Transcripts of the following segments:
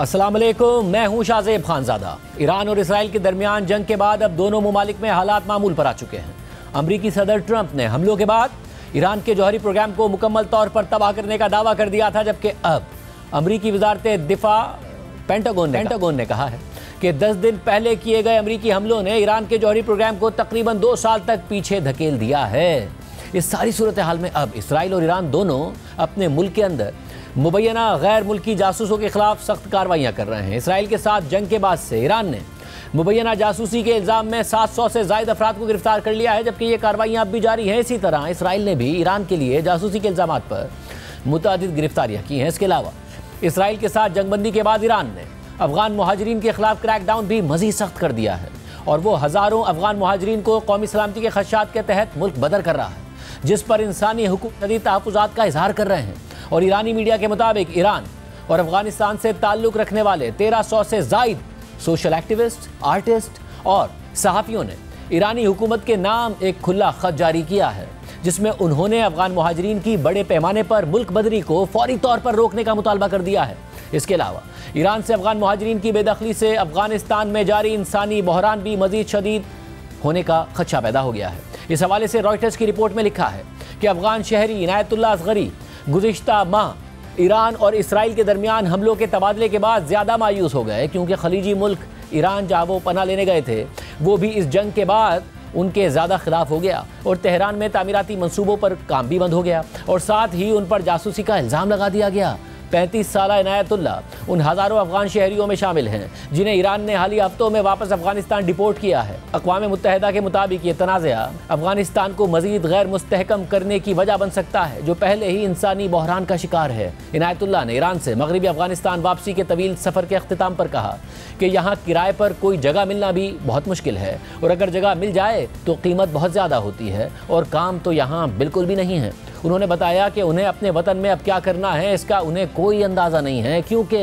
अस्सलाम वालेकुम, मैं हूं शाहजेब खानजादा। ईरान और इसराइल के दरमियान जंग के बाद अब दोनों ममालिक में हालात मामूल पर आ चुके हैं। अमरीकी सदर ट्रंप ने हमलों के बाद ईरान के जौहरी प्रोग्राम को मुकम्मल तौर पर तबाह करने का दावा कर दिया था, जबकि अब अमरीकी वजारत दिफा पेंटागन ने कहा है कि 10 दिन पहले किए गए अमरीकी हमलों ने ईरान के जौहरी प्रोग्राम को तकरीबन 2 साल तक पीछे धकेल दिया है। इस सारी सूरत हाल में अब इसराइल और ईरान दोनों अपने मुल्क के अंदर मुबैना गैर मुल्की जासूसों के खिलाफ सख्त कार्रवाइयाँ कर रहे हैं। इसराइल के साथ जंग के बाद से ईरान ने मुबैना जासूसी के इल्ज़ाम में 700 से ज़ायद अफराद को गिरफ्तार कर लिया है, जबकि ये कार्रवाइयाँ अब भी जारी हैं। इसी तरह इसराइल ने भी ईरान के लिए जासूसी के इल्ज़ाम पर मुतअद्दिद गिरफ्तारियाँ की हैं। इसके अलावा इसराइल के साथ जंगबंदी के बाद ईरान ने अफगान मुहाजिरीन के खिलाफ क्रैकडाउन भी मज़ीद सख्त कर दिया है और वो हज़ारों अफगान मुहाजिरीन को कौमी सलामती के खदशात के तहत मुल्क बदर कर रहा है, जिस पर इंसानी हुकूक शदीद तहफ़्फ़ुज़ात का इजहार कर रहे हैं। और ईरानी मीडिया के मुताबिक ईरान और अफगानिस्तान से ताल्लुक़ रखने वाले 1300 से ज़ायद सोशल एक्टिविस्ट, आर्टिस्ट और सहाफ़ियों ने ईरानी हुकूमत के नाम एक खुला ख़त जारी किया है, जिसमें उन्होंने अफगान मुहाजिरीन की बड़े पैमाने पर मुल्क बदरी को फौरी तौर पर रोकने का मुतालबा कर दिया है। इसके अलावा ईरान से अफगान मुहाजिरीन की बेदखली से अफगानिस्तान में जारी इंसानी बहरान भी मज़ीद शदीद होने का खदशा पैदा हो गया है। इस हवाले से रॉयटर्स की रिपोर्ट में लिखा है कि अफगान शहरी इनायतुल्लाह असगरी गुज़िश्ता माह ईरान और इसराइल के दरमियान हमलों के तबादले के बाद ज़्यादा मायूस हो गए, क्योंकि खलीजी मुल्क ईरान जहाँ वो पनाह लेने गए थे वो भी इस जंग के बाद उनके ज़्यादा खिलाफ हो गया और तेहरान में तामीराती मंसूबों पर काम भी बंद हो गया और साथ ही उन पर जासूसी का इल्ज़ाम लगा दिया गया। 35 साला इनायतुल्लाह उन हज़ारों अफगान शहरियों में शामिल हैं जिन्हें ईरान ने हाल ही हफ्तों में वापस अफगानिस्तान डिपोर्ट किया है। अक़वाम मुत्तहिदा के मुताबिक ये तनाज़ा अफगानिस्तान को मज़ीद गैर मुस्तहकम करने की वजह बन सकता है, जो पहले ही इंसानी बहरान का शिकार है। इनायतुल्लाह ने ईरान से मगरबी अफगानिस्तान वापसी के तवील सफ़र के अख्तिताम पर कहा कि यहाँ किराए पर कोई जगह मिलना भी बहुत मुश्किल है और अगर जगह मिल जाए तो कीमत बहुत ज़्यादा होती है और काम तो यहाँ बिल्कुल भी नहीं है। उन्होंने बताया कि उन्हें अपने वतन में अब क्या करना है इसका उन्हें कोई अंदाज़ा नहीं है, क्योंकि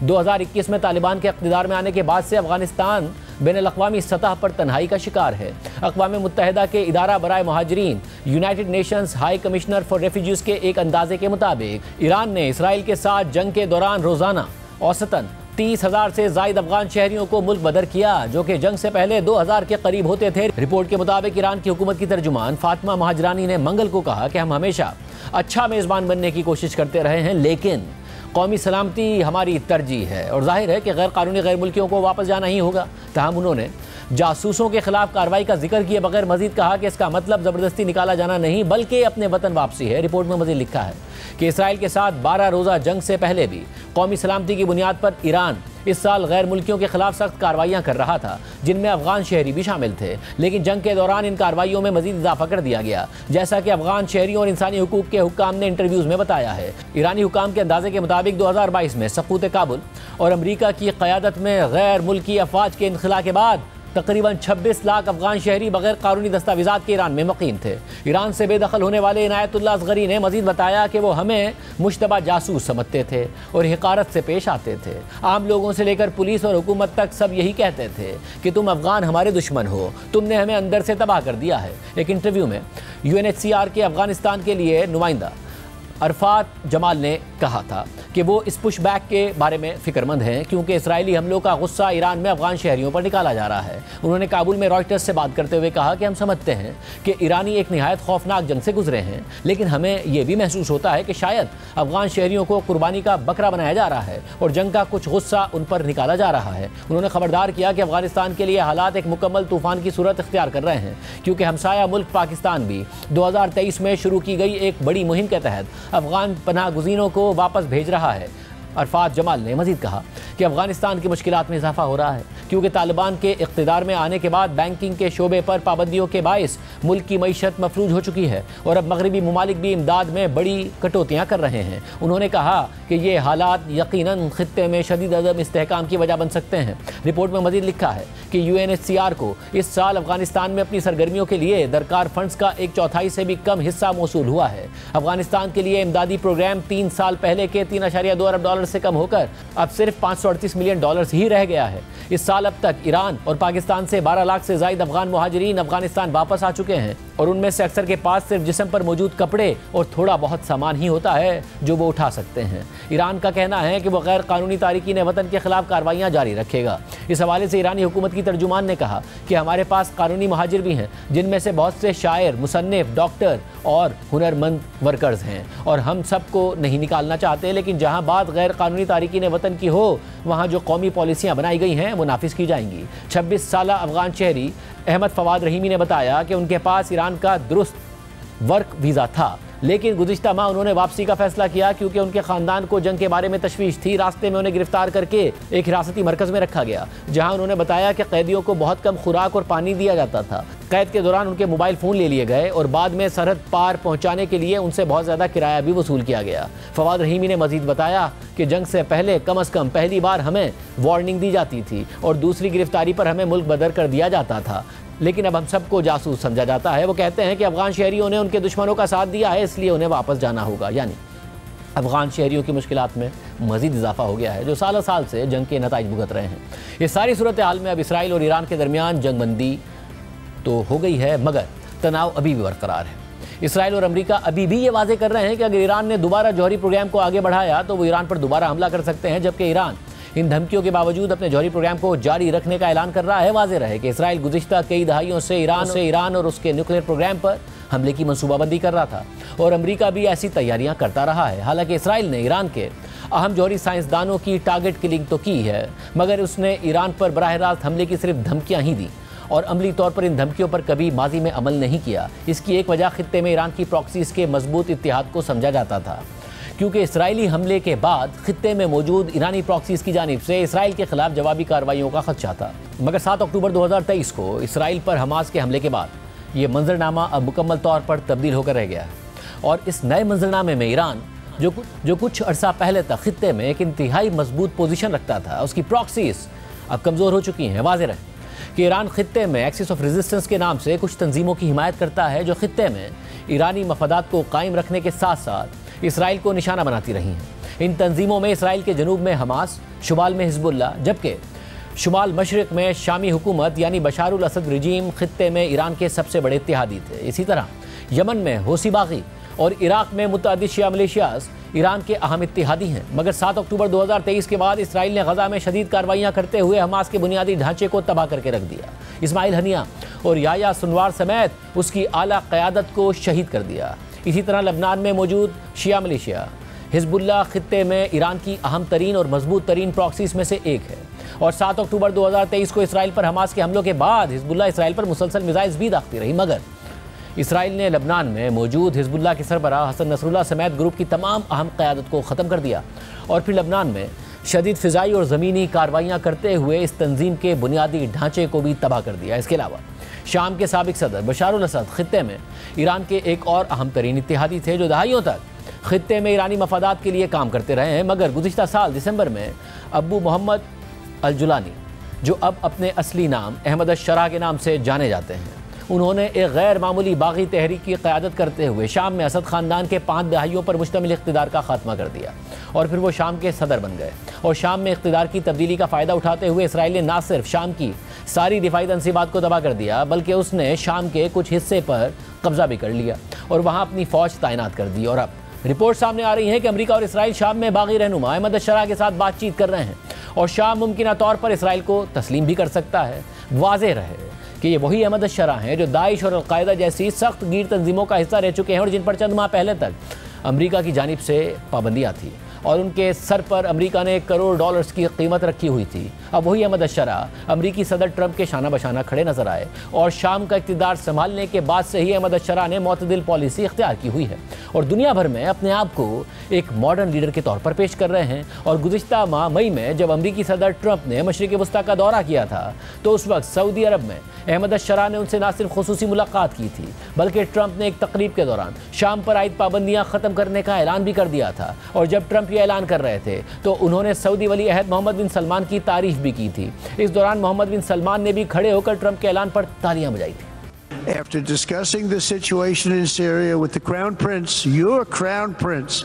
2021 में तालिबान के इक़्तिदार में आने के बाद से अफगानिस्तान बैनुल-अक़वामी सतह पर तन्हाई का शिकार है। अक़वाम मुत्तहिदा के इदारा बराए मुहाजिरीन United Nations High Commissioner for Refugees के एक अंदाजे के मुताबिक ईरान ने इसराइल के साथ जंग के दौरान रोज़ाना औसतन 30,000 से ज़ायद अफगान शहरियों को मुल्क बदर किया, जो कि जंग से पहले 2,000 के करीब होते थे। रिपोर्ट के मुताबिक ईरान की हुकूमत की तर्जुमान फातिमा महाजरानी ने मंगल को कहा कि हम हमेशा अच्छा मेज़बान बनने की कोशिश करते रहे हैं, लेकिन कौमी सलामती हमारी तरजीह है और जाहिर है कि गैर कानूनी गैर मुल्कियों को वापस जाना ही होगा। ताहम उन्होंने जासूसों के खिलाफ कार्रवाई का जिक्र किए बगैर मजीद कहा कि इसका मतलब ज़बरदस्ती निकाला जाना नहीं बल्कि अपने वतन वापसी है। रिपोर्ट में मजीद लिखा है कि इसराइल के साथ 12 रोज़ा जंग से पहले भी कौमी सलामती की बुनियाद पर ईरान इस साल गैर मुल्कियों के खिलाफ सख्त कार्रवाइयाँ कर रहा था, जिनमें अफगान शहरी भी शामिल थे, लेकिन जंग के दौरान इन कार्रवाइयों में मजीद इजाफा कर दिया गया, जैसा कि अफगान शहरियों और इंसानी हुकूक के हुक्काम ने इंटरव्यूज़ में बताया है। ईरानी हुक्काम के अंदाजे के मुताबिक 2022 में सकूत काबुल और अमरीका की क़यादत में गैर मुल्की अफवाज के इनखला के बाद तकरीबन 26 लाख अफगान शहरी बगैर कानूनी दस्तावेज़ात के ईरान में मुकीम थे। ईरान से बेदखल होने वाले इनायतुल्लाह असगरी ने मजीद बताया कि वो हमें मुश्तबा जासूस समझते थे और हिकारत से पेश आते थे। आम लोगों से लेकर पुलिस और हुकूमत तक सब यही कहते थे कि तुम अफगान हमारे दुश्मन हो, तुमने हमें अंदर से तबाह कर दिया है। एक इंटरव्यू में UNHCR के अफगानिस्तान के लिए नुमाइंदा अरफात जमाल ने कहा था कि वो इस पुशबैक के बारे में फ़िक्रमंद हैं, क्योंकि इसराइली हमलों का गुस्सा ईरान में अफगान शहरियों पर निकाला जा रहा है। उन्होंने काबुल में रॉयटर्स से बात करते हुए कहा कि हम समझते हैं कि ईरानी एक निहायत खौफनाक जंग से गुजरे हैं, लेकिन हमें यह भी महसूस होता है कि शायद अफगान शहरियों को कुर्बानी का बकरा बनाया जा रहा है और जंग का कुछ गुस्सा उन पर निकाला जा रहा है। उन्होंने खबरदार किया कि अफगानिस्तान के लिए हालात एक मुकम्मल तूफ़ान की सूरत इख्तियार कर रहे हैं, क्योंकि हमसाया मुल्क पाकिस्तान भी 2023 में शुरू की गई एक बड़ी मुहिम के तहत अफगान पनाह गुज़ीरों को वापस भेज रहा है। अरफात जमाल ने मजीद कहा कि अफगानिस्तान की मुश्किलात में इजाफा हो रहा है, क्योंकि तालिबान के इक़्तिदार में आने के बाद बैंकिंग के शोबे पर पाबंदियों के बायस मुल्क की मईशत मफलूज हो चुकी है और अब मगरबी ममालिक भी इमदाद में बड़ी कटौतियाँ कर रहे हैं। उन्होंने कहा कि ये हालात यकीनन खित्ते में शदीद अदम इस्तेहकाम की वजह बन सकते हैं। रिपोर्ट में मजीद लिखा है कि UNHCR को इस साल अफगानिस्तान में अपनी सरगर्मियों के लिए दरकार फंड्स का 1/4 से भी कम हिस्सा मौसूल हुआ है। अफगानिस्तान के लिए इमदादी प्रोग्राम 3 साल पहले के $3.2 अरब से कम होकर अब सिर्फ $538 मिलियन ही रह गया है। इस साल अब तक ईरान और पाकिस्तान से 12 लाख से ज़ायद अफगान मुहाजिरीन अफगानिस्तान वापस आ चुके हैं। और उनमें से अक्सर के पास सिर्फ जिस्म पर मौजूद कपड़े और थोड़ा बहुत सामान ही होता है जो वो उठा सकते हैं। ईरान का कहना है कि वो गैर कानूनी तारिकीन वतन के खिलाफ कार्रवाइयाँ जारी रखेगा। इस हवाले से ईरानी हुकूमत की तर्जुमान ने कहा कि हमारे पास कानूनी महाजिर भी हैं, जिनमें से बहुत से शायर, मुसन्निफ, डॉक्टर और हुनरमंद वर्कर्स हैं, और हम सबको नहीं निकालना चाहते, लेकिन जहाँ बात गैर कानूनी तारिकीन वतन की हो वहाँ जो कौमी पॉलिसियाँ बनाई गई हैं वो नाफिज की जाएंगी। 26 साला अफगान शहरी अहमद फवाद रहीमी ने बताया कि उनके पास ईरान का दुरुस्त वर्क वीज़ा था, लेकिन गुज़िश्ता माह उन्होंने वापसी का फैसला किया क्योंकि उनके ख़ानदान को जंग के बारे में तशवीश थी। रास्ते में उन्हें गिरफ्तार करके एक हिरासती मरकज़ में रखा गया, जहां उन्होंने बताया कि कैदियों को बहुत कम खुराक और पानी दिया जाता था। कैद के दौरान उनके मोबाइल फ़ोन ले लिए गए और बाद में सरहद पार पहुँचाने के लिए उनसे बहुत ज़्यादा किराया भी वसूल किया गया। फवाद रहीमी ने मज़ीद बताया कि जंग से पहले कम अज़ कम पहली बार हमें वार्निंग दी जाती थी और दूसरी गिरफ्तारी पर हमें मुल्क बदर कर दिया जाता था, लेकिन अब हम सबको जासूस समझा जाता है। वो कहते हैं कि अफगान शहरियों ने उनके दुश्मनों का साथ दिया है, इसलिए उन्हें वापस जाना होगा। यानी अफगान शहरियों की मुश्किलात में मज़ीद इजाफा हो गया है, जो साल साल से जंग के नताइज भुगत रहे हैं। ये सारी सूरत हाल में अब इसराइल और ईरान के दरमियान जंगबंदी तो हो गई है, मगर तनाव अभी भी बरकरार है। इसराइल और अमेरिका अभी भी ये वाजे कर रहे हैं कि अगर ईरान ने दोबारा जौहरी प्रोग्राम को आगे बढ़ाया तो वो ईरान पर दोबारा हमला कर सकते हैं, जबकि ईरान इन धमकियों के बावजूद अपने जौहरी प्रोग्राम को जारी रखने का ऐलान कर रहा है। वाज़ेह रहे कि इसराइल गुज़िश्ता कई दहाइयों से ईरान और उसके न्यूक्लियर प्रोग्राम पर हमले की मनसूबाबंदी कर रहा था और अमेरिका भी ऐसी तैयारियां करता रहा है। हालांकि इसराइल ने ईरान के अहम जौहरी साइंसदानों की टारगेट किलिंग तो की है, मगर उसने ईरान पर बराह रास्त हमले की सिर्फ धमकियाँ ही दी और अमली तौर पर इन धमकियों पर कभी माजी में अमल नहीं किया। इसकी एक वजह खित्ते में ईरान की प्रॉक्सीज के मजबूत इत्तेहाद को समझा जाता था, क्योंकि इसराइली हमले के बाद खित्ते में मौजूद ईरानी प्रॉक्सीज की जानिब से इसराइल के खिलाफ जवाबी कार्रवाइयों का खदशा था। मगर 7 अक्टूबर 2023 को इसराइल पर हमास के हमले के बाद ये मंजरनामा अब मुकम्मल तौर पर तब्दील होकर रह गया है और इस नए मंजरनामे में ईरान जो कुछ अरसा पहले तक खित्ते में एक इंतहाई मजबूत पोजीशन रखता था, उसकी प्रॉक्सीज अब कमज़ोर हो चुकी हैं। वाज़ेह रहे कि ईरान खित्ते में एक्सिस ऑफ रेजिस्टेंस के नाम से कुछ तंजीमों की हिमायत करता है, जो खित्ते में ईरानी मफादात को कायम रखने के साथ साथ इसराइल को निशाना बनाती रही हैं। इन तंजीमों में इसराइल के जनूब में हमास, शुमाल में हिजबुल्ला, जबकि शुमाल मशरिक में शामी हुकूमत यानी बशारुल असद रजीम खित्ते में ईरान के सबसे बड़े इत्तेहादी थे। इसी तरह यमन में हौसी बागी और इराक में मुतअद्दिद शिया मिलिशियाज ईरान के अहम इत्तेहादी हैं। मगर 7 अक्टूबर 2023 के बाद इसराइल ने गजा में शदीद कार्रवाइयाँ करते हुए हमास के बुनियादी ढांचे को तबाह करके रख दिया। इस्माइल हनिया और याया सिनवार समेत उसकी आला क़यादत को शहीद कर दिया। इसी तरह लबनान में मौजूद शिया मिलिशिया हिजबुल्ला खित्ते में ईरान की अहम तरीन और मजबूत तरीन प्रॉक्सीज में से एक है और 7 अक्टूबर 2023 को इसराइल पर हमास के हमलों के बाद हिजबुल्ला इसराइल पर मुसलसल मिसाइल्स भी दागती रही, मगर इसराइल ने लबनान में मौजूद हिजबुल्ला के सरबराह हसन नसरुल्लाह समेत ग्रुप की तमाम अहम क़यादत को ख़त्म कर दिया और फिर लबनान में शदीद फ़िज़ाई और ज़मीनी कार्रवाइयाँ करते हुए इस तंजीम के बुनियादी ढांचे को भी तबाह कर दिया। इसके अलावा शाम के साबिक़ सदर बशारुल असद खित्ते में ईरान के एक और अहम तरीन इत्तेहादी थे, जो दहाइयों तक खित्ते में ईरानी मफादात के लिए काम करते रहे हैं। मगर गुज़िश्ता साल दिसंबर में अबू मोहम्मद अल जुलानी, जो अब अपने असली नाम अहमद अश-शरा के नाम से जाने जाते हैं, उन्होंने एक गैर मामूली बागी तहरीक की क़यादत करते हुए शाम में असद ख़ानदान के 5 दहाइयों पर मुश्तमिल इक़्तिदार का खात्मा कर दिया और फिर वो शाम के सदर बन गए और शाम में इक़्तिदार की तब्दीली का फ़ायदा उठाते हुए इसराइल ने ना सिर्फ शाम की सारी दिफाई तंसीबात को तबाह कर दिया, बल्कि उसने शाम के कुछ हिस्से पर कब्जा भी कर लिया और वहाँ अपनी फ़ौज तैनात कर दी। और अब रिपोर्ट सामने आ रही है कि अमेरिका और इसराइल शाम में बागी रहनुमा अहमद अश-शरा के साथ बातचीत कर रहे हैं और शाम मुमकिन तौर पर इसराइल को तस्लीम भी कर सकता है। वाज़ेह रहे कि ये वही अहमद अश-शरा हैं जो दाइश और अल-कायदा जैसी सख्त गीर तंजीमों का हिस्सा रह चुके हैं और जिन पर चंद माह पहले तक अमेरिका की जानिब से पाबंदियाँ थी और उनके सर पर अमेरिका ने $1 करोड़ की कीमत रखी हुई थी। अब वही अहमद अश-शरा अमेरिकी सदर ट्रंप के शाना बशाना खड़े नजर आए और शाम का इक़्तिदार संभालने के बाद से ही अहमद अश-शरा ने मोतदिल पॉलिसी इख्तियार की हुई है और दुनिया भर में अपने आप को एक मॉडर्न लीडर के तौर पर पेश कर रहे हैं। और गुज़िश्ता माह मई में जब अमेरिकी सदर ट्रंप ने मशरिक़ वस्ता का दौरा किया था तो उस वक्त सऊदी अरब में अहमद अश-शरा ने उनसे न सिर्फ खुसूसी मुलाकात की थी, बल्कि ट्रंप ने एक तकरीब के दौरान शाम पर आयद पाबंदियाँ ख़त्म करने का ऐलान भी कर दिया था। और जब ट्रंप ये ऐलान कर रहे थे तो उन्होंने सऊदी वली अहद मोहम्मद बिन सलमान की तारीफ भी की थी। इस दौरान मोहम्मद बिन सलमान ने भी खड़े होकर ट्रंप के ऐलान पर तालियां बजाई थी। After discussing the situation in Syria with the Crown Prince, your Crown Prince,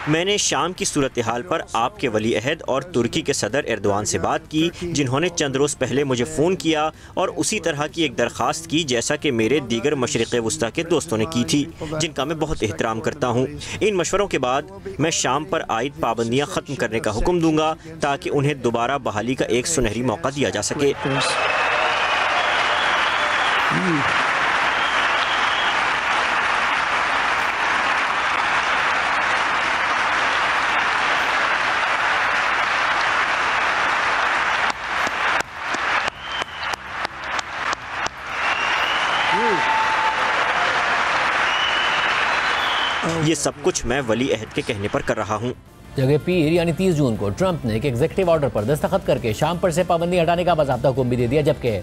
मैंने शाम की सूरत हाल पर आपके वली अहद और तुर्की के सदर एर्दोआन से बात की, जिन्होंने चंद रोज़ पहले मुझे फ़ोन किया और उसी तरह की एक दरख्वास्त की जैसा कि मेरे दीगर मशरिक़ वस्ता के दोस्तों ने की थी, जिनका मैं बहुत एहतराम करता हूँ। इन मशवरों के बाद मैं शाम पर आयद पाबंदियाँ ख़त्म करने का हुक्म दूँगा ताकि उन्हें दोबारा बहाली का एक सुनहरी मौका दिया जा सके। ये सब कुछ मैं वली अहद के कहने पर कर रहा हूँ। जगह पीर यानी 30 जून को ट्रंप ने एक एग्जीक्यूटिव ऑर्डर पर दस्तखत करके शाम पर से पाबंदी हटाने का बाज़ाब्ता हुक्म भी दे दिया, जबकि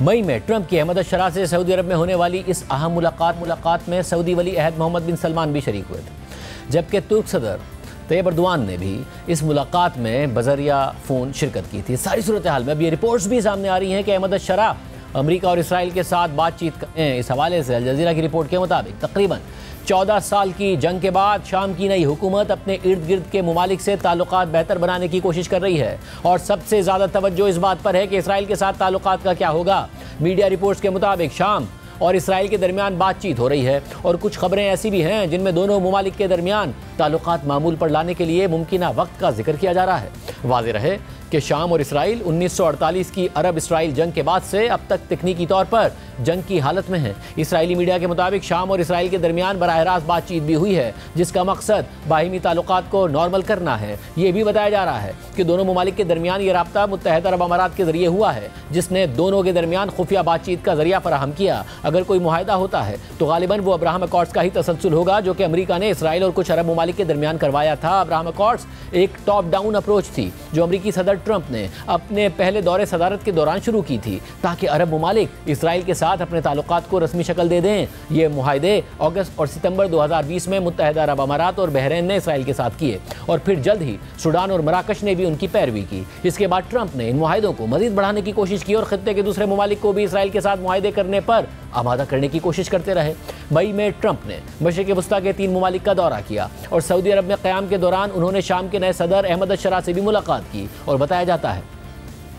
मई में ट्रंप की अहमद शरा से सऊदी अरब में होने वाली इस अहम मुलाकात में सऊदी वली अहद मोहम्मद बिन सलमान भी शरीक हुए थे, जबकि तुर्क सदर तैयब एर्दोआन ने भी इस मुलाकात में बजरिया फ़ोन शिरकत की थी। सारी सूरत हाल में अब ये रिपोर्ट्स भी सामने आ रही हैं कि अहमद शरा अमेरिका और इसराइल के साथ बातचीत करें। इस हवाले से अल जज़ीरा की रिपोर्ट के मुताबिक तकरीबन 14 साल की जंग के बाद शाम की नई हुकूमत अपने इर्द गिर्द के मुमालिक से ताल्लुकात बेहतर बनाने की कोशिश कर रही है और सबसे ज़्यादा तवज्जो इस बात पर है कि इसराइल के साथ ताल्लुकात का क्या होगा। मीडिया रिपोर्ट्स के मुताबिक शाम और इसराइल के दरमियान बातचीत हो रही है और कुछ खबरें ऐसी भी हैं जिनमें दोनों मुमालिक के दरमियान ताल्लुकात मामूल पर लाने के लिए मुमकिना वक्त का जिक्र किया जा रहा है। वाज़ेह रहे कि शाम और इसराइल 1948 की अरब इसराइल जंग के बाद से अब तक तकनीकी तौर पर जंग की हालत में है। इसराइली मीडिया के मुताबिक शाम और इसराइल के दरमियान बराह रास्त बातचीत भी हुई है, जिसका मकसद बाहिमी ताल्लुकात को नॉर्मल करना है। ये भी बताया जा रहा है कि दोनों ममालिक के दरमियान ये राब्ता मुत्तहदा अरब अमारात के जरिए हुआ है, जिसने दोनों के दरमियान खुफिया बातचीत का जरिया फराहम किया। अगर कोई मुआहदा होता है तो गालिबन वो अब्राहम अकॉर्ड्स का ही तसलसल होगा, जो कि अमेरिका ने इसराइल और कुछ अरब ममालिक के दरमियान करवाया था। अब्राहम अकॉर्ड्स एक टॉप डाउन अप्रोच थी जो अमेरिकी सदर ट्रंप ने अपने पहले दौरे सदारत के दौरान शुरू की थी, ताकि अरब ममालिक इसराइल के साथ अपने ताल्लुकात को रस्मी शक्ल दे दें। ये मुआहदे अगस्त और सितंबर 2020 में मुत्तहदा अरब अमारात और बहरीन ने इसराइल के साथ किए और फिर जल्द ही सूडान और मराकश ने भी उनकी पैरवी की। इसके बाद ट्रंप ने इन मुआहदों को मजीद बढ़ाने की कोशिश की और खत्ते के दूसरे ममालिक को भी इसराइल के साथ मुआहदे करने पर आमादा करने की कोशिश करते रहे। मई में ट्रंप ने मशरिक़ वस्ता के 3 ममालिक का दौरा किया और सऊदी अरब में क़याम के दौरान उन्होंने शाम के नए सदर अहमद शरा से भी मुलाकात की और बताया जाता है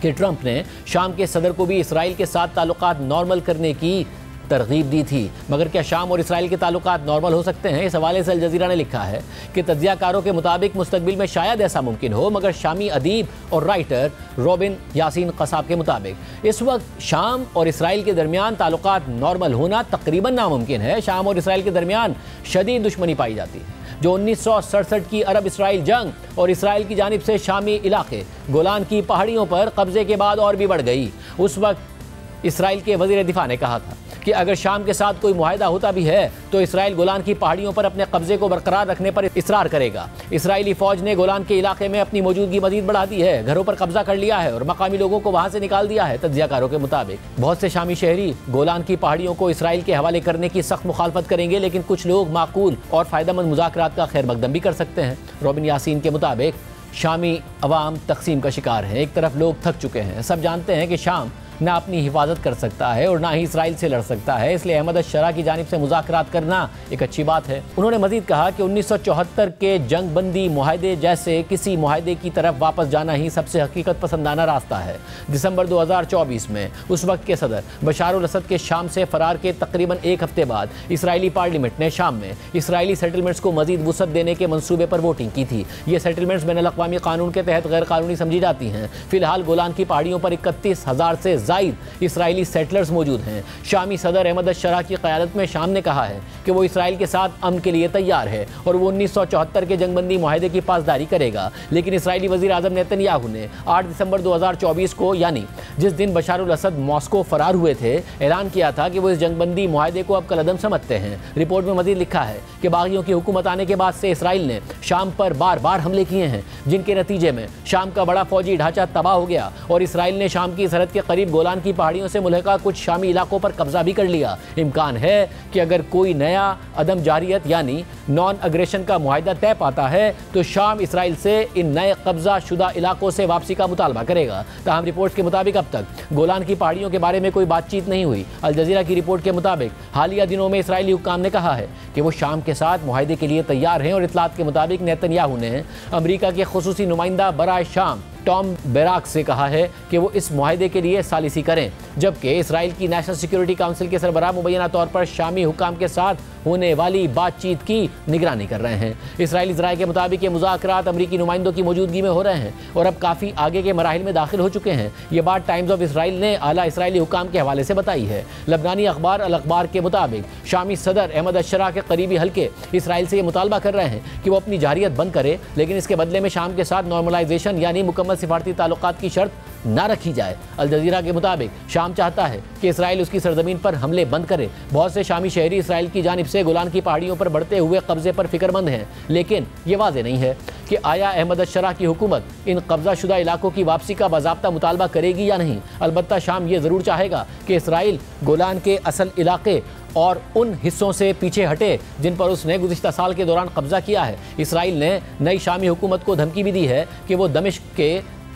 कि ट्रंप ने शाम के सदर को भी इसराइल के साथ ताल्लुकात नॉर्मल करने की तरगीब दी थी। मगर क्या शाम और इसराइल के ताल्लुकात नॉर्मल हो सकते हैं? इस हवाले से अल जज़ीरा ने लिखा है कि तज्ज़ियाकारों के मुताबिक मुस्तकबिल में शायद ऐसा मुमकिन हो, मगर शामी अदीब और राइटर रॉबिन यासीन क़साब के मुताबिक इस वक्त शाम और इसराइल के दरमियान ताल्लुकात नॉर्मल होना तकरीबन नामुमकिन है। शाम और इसराइल के दरमियान शदीद दुश्मनी पाई जाती है, जो 1967 की अरब इसराइल जंग और इसराइल की जानिब से शामी इलाके गोलान की पहाड़ियों पर कब्जे के बाद और भी बढ़ गई। उस वक्त इसराइल के वज़ीर दिफा ने कहा था कि अगर शाम के साथ कोई मुआहदा होता भी है तो इसराइल गोलान की पहाड़ियों पर अपने कब्जे को बरकरार रखने पर इसरार करेगा। इसराइली फौज ने गोलान के इलाके में अपनी मौजूदगी मजीद बढ़ा दी है, घरों पर कब्जा कर लिया है और मकामी लोगों को वहां से निकाल दिया है। तज्ज़ियाकारों के मुताबिक बहुत से शामी शहरी गोलान की पहाड़ियों को इसराइल के हवाले करने की सख्त मुखालफत करेंगे, लेकिन कुछ लोग माकूल और फ़ायदेमंद मुज़ाकरात का खैर मकदम भी कर सकते हैं। रॉबिन यासीन के मुताबिक शामी अवाम तकसीम का शिकार है। एक तरफ लोग थक चुके हैं, सब जानते हैं कि शाम ना अपनी हिफाजत कर सकता है और ना ही इसराइल से लड़ सकता है, इसलिए अहमद शरा की जानिब से मुज़ाकरात करना एक अच्छी बात है। उन्होंने मजीद कहा कि 1974 के जंग बंदी मुआहदे जैसे किसी मुआहदे की तरफ वापस जाना ही सबसे हकीकत पसंदाना रास्ता है। दिसंबर 2024 में उस वक्त के सदर बशार अल असद के शाम से फरार के तकरीबन एक हफ्ते बाद इसराइली पार्लियामेंट ने शाम में इसराइली सेटलमेंट्स को मजीद वुसअत देने के मंसूबे पर वोटिंग की थी। ये सेटलमेंट्स बैनुल-अक़वामी कानून के तहत गैर कानूनी समझी जाती हैं। फिलहाल गोलान की पहाड़ियों पर 31,000 से ज़ायद इसराइली सेटलर्स मौजूद हैं। शामी सदर अहमद शरा की क़यादत में शाम ने कहा है कि वो इसराइल के साथ अमन के लिए तैयार है और वो 1974 के जंगबंदी मुआहदे की पासदारी करेगा। लेकिन इसराइली वज़ीर आज़म नेतन्याहू ने 8 दिसंबर 2024 को, यानी जिस दिन बशार अल असद मॉस्को फरार हुए थे, ऐलान किया था कि वो इस जंगबंदी मुआहदे को अब कलअदम समझते हैं। रिपोर्ट में मज़ीद लिखा है कि बागियों की हुकूमत आने के बाद से इसराइल ने शाम पर बार बार हमले किए हैं, जिनके नतीजे में शाम का बड़ा फौजी ढांचा तबाह हो गया और इसराइल ने शाम की सरहद के करीब गोलान की पहाड़ियों से मुल्हिका कुछ शामी इलाकों पर कब्जा भी कर लिया। इम्कान है कि अगर कोई नया अदम जारियत यानी नॉन अग्रेशन का मुआहिदा तय पाता है तो शाम इसराइल से इन नए कब्जा शुदा इलाकों से वापसी का मुतालबा करेगा। ताहम रिपोर्ट के मुताबिक अब तक गोलान की पहाड़ियों के बारे में कोई बातचीत नहीं हुई। अल जजीरा की रिपोर्ट के मुताबिक हालिया दिनों में इसराइली हुक्काम ने कहा है कि वो शाम के साथ मुआहिदे के लिए तैयार हैं और इतलात के मुताबिक नेतन्याहू ने अमरीका के खुसूसी नुमाइंदा बराए शाम टॉम बेराक से कहा है कि वो इस मुआहिदे के लिए सालिसी करें, जबकि इसराइल की नेशनल सिक्योरिटी काउंसिल के सरबराह मुबैना तौर पर शामी हुक्काम के साथ होने वाली बातचीत की निगरानी कर रहे हैं। इसराइली ज़राए के मुताबिक ये मुज़ाकरात अमरीकी नुमाइंदों की मौजूदगी में हो रहे हैं और अब काफ़ी आगे के मराहिल में दाखिल हो चुके हैं। ये बात टाइम्स ऑफ इसराइल ने आला इसराइली हुक्काम के हवाले से बताई है। लबनानी अखबार अल अखबार के मुताबिक शामी सदर अहमद अशरा के करीबी हल्के इसराइल से ये मुतालबा कर रहे हैं कि वो अपनी जारियत बंद करे, लेकिन इसके बदले में शाम के साथ नॉर्मलाइजेशन यानी मुकम्मल सिफारती ताल्लुकात की शर्त ना रखी जाए। अल जजीरा के मुताबिक शाम चाहता है कि इसराइल उसकी सरजमीन पर हमले बंद करे। बहुत से शामी शहरी इसराइल की जानिब से गोलान की पहाड़ियों पर बढ़ते हुए कब्जे पर फिक्रमंद हैं, लेकिन ये वाज़ेह नहीं है कि आया अहमद अशरा की हुकूमत इन कब्जा शुदा इलाकों की वापसी का बाज़ाब्ता मुतालबा करेगी या नहीं। अलबत्ता शाम ये ज़रूर चाहेगा कि इसराइल गोलान के असल इलाके और उन हिस्सों से पीछे हटे जिन पर उसने गुज़िश्ता साल के दौरान कब्जा किया है। इसराइल ने नई शामी हुकूमत को धमकी भी दी है कि वो दमिश्क के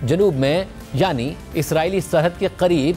जनूब में यानी इसराइली सरहद के करीब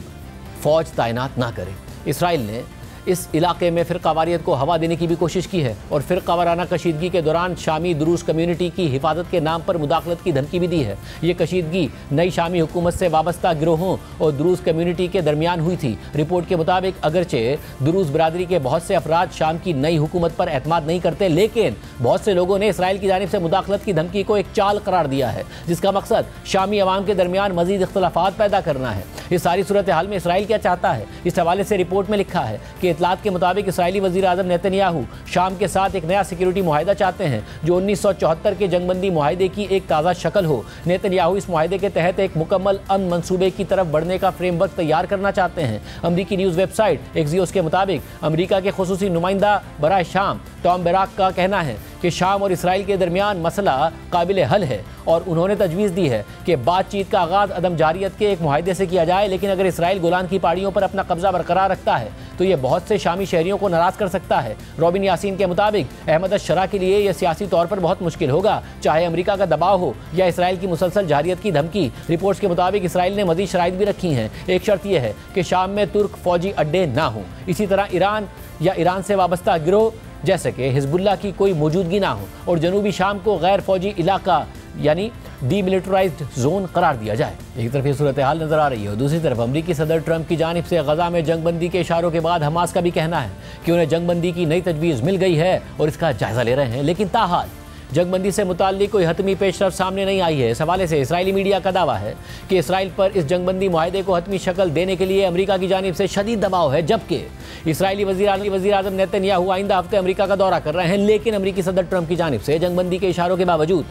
फ़ौज तैनात ना करे। इसराइल ने इस इलाके में फ़िरक़ावारियत को हवा देने की भी कोशिश की है और फ़िरक़ावाराना कशीदगी के दौरान शामी दुरूस कम्यूनिटी की हिफाजत के नाम पर मुदाखलत की धमकी भी दी है। ये कशीदगी नई शामी हुकूमत से वाबस्ता गिरोहों और दुरूस कम्यूनिटी के दरमियान हुई थी। रिपोर्ट के मुताबिक अगरचे दुरूस बरादरी के बहुत से अफराद शाम की नई हुकूमत पर एतमाद नहीं करते, लेकिन बहुत से लोगों ने इसराइल की जानिब से मुदाखलत की धमकी को एक चाल करार दिया है, जिसका मकसद शामी अवाम के दरमियान मज़ीद इख्तलाफात पैदा करना है। इस सारी सूरत हाल में इसराइल क्या चाहता है, इस हवाले से रिपोर्ट में लिखा है कि इतलात के मुताबिक इसराइली वज़ीर आज़म नेतन्याहू शाम के साथ एक नया सिक्योरिटी मुआहिदा चाहते हैं जो 1974 के जंगबंदी मुआहिदे की एक ताज़ा शक्ल हो। नेतन्याहू इस मुआहिदे के तहत एक मुकम्मल अमन मंसूबे की तरफ बढ़ने का फ्रेमवर्क तैयार करना चाहते हैं। अमरीकी न्यूज़ वेबसाइट एक्सियोस के मुताबिक अमरीका के खुसूसी नुमाइंदा बराए शाम टॉम बेराक का कहना है कि शाम और इसराइल के दरमियान मसला काबिल हल है और उन्होंने तजवीज़ दी है कि बातचीत का आगाज़ अदम जारियत के एक मुआहिदे से किया जाए, लेकिन अगर इसराइल गोलान की पहाड़ियों पर अपना कब्जा बरकरार रखता है तो ये बहुत से शामी शहरियों को नाराज़ कर सकता है। रॉबिन यासीन के मुताबिक अहमद अशरा के लिए यह सियासी तौर पर बहुत मुश्किल होगा, चाहे अमरीका का दबाव हो या इसराइल की मुसलसल जारियत की धमकी। रिपोर्ट्स के मुताबिक इसराइल ने मज़ीद शराइत भी रखी हैं। एक शर्त यह है कि शाम में तुर्क फौजी अड्डे ना हों, इसी तरह ईरान या ईरान से वाबस्ता गिरोह जैसे कि हिजबुल्लाह की कोई मौजूदगी ना हो और जनूबी शाम को गैर फौजी इलाका यानी डीमिलिटराइज्ड जोन करार दिया जाए। एक तरफ ये सूरत हाल नजर आ रही है और दूसरी तरफ अमरीकी सदर ट्रंप की जानिब से गजा में जंगबंदी के इशारों के बाद हमास का भी कहना है कि उन्हें जंगबंदी की नई तजवीज़ मिल गई है और इसका जायजा ले रहे हैं, लेकिन ताहाल जंगबंदी से मुताल्लिक कोई हतमी पेशरफ सामने नहीं आई है। इस हवाले से इसराइली मीडिया का दावा है कि इसराइल पर इस जंगबंदी मुआहिदे को हतमी शक्ल देने के लिए अमरीका की जानिब से शदीद दबाव है, जबकि इसराइली वज़ीर आज़म नेतन्याहू आइंदा हफ्ते अमरीका का दौरा कर रहे हैं। लेकिन अमरीकी सदर ट्रंप की जानिब से जंगबंदी के इशारों के बावजूद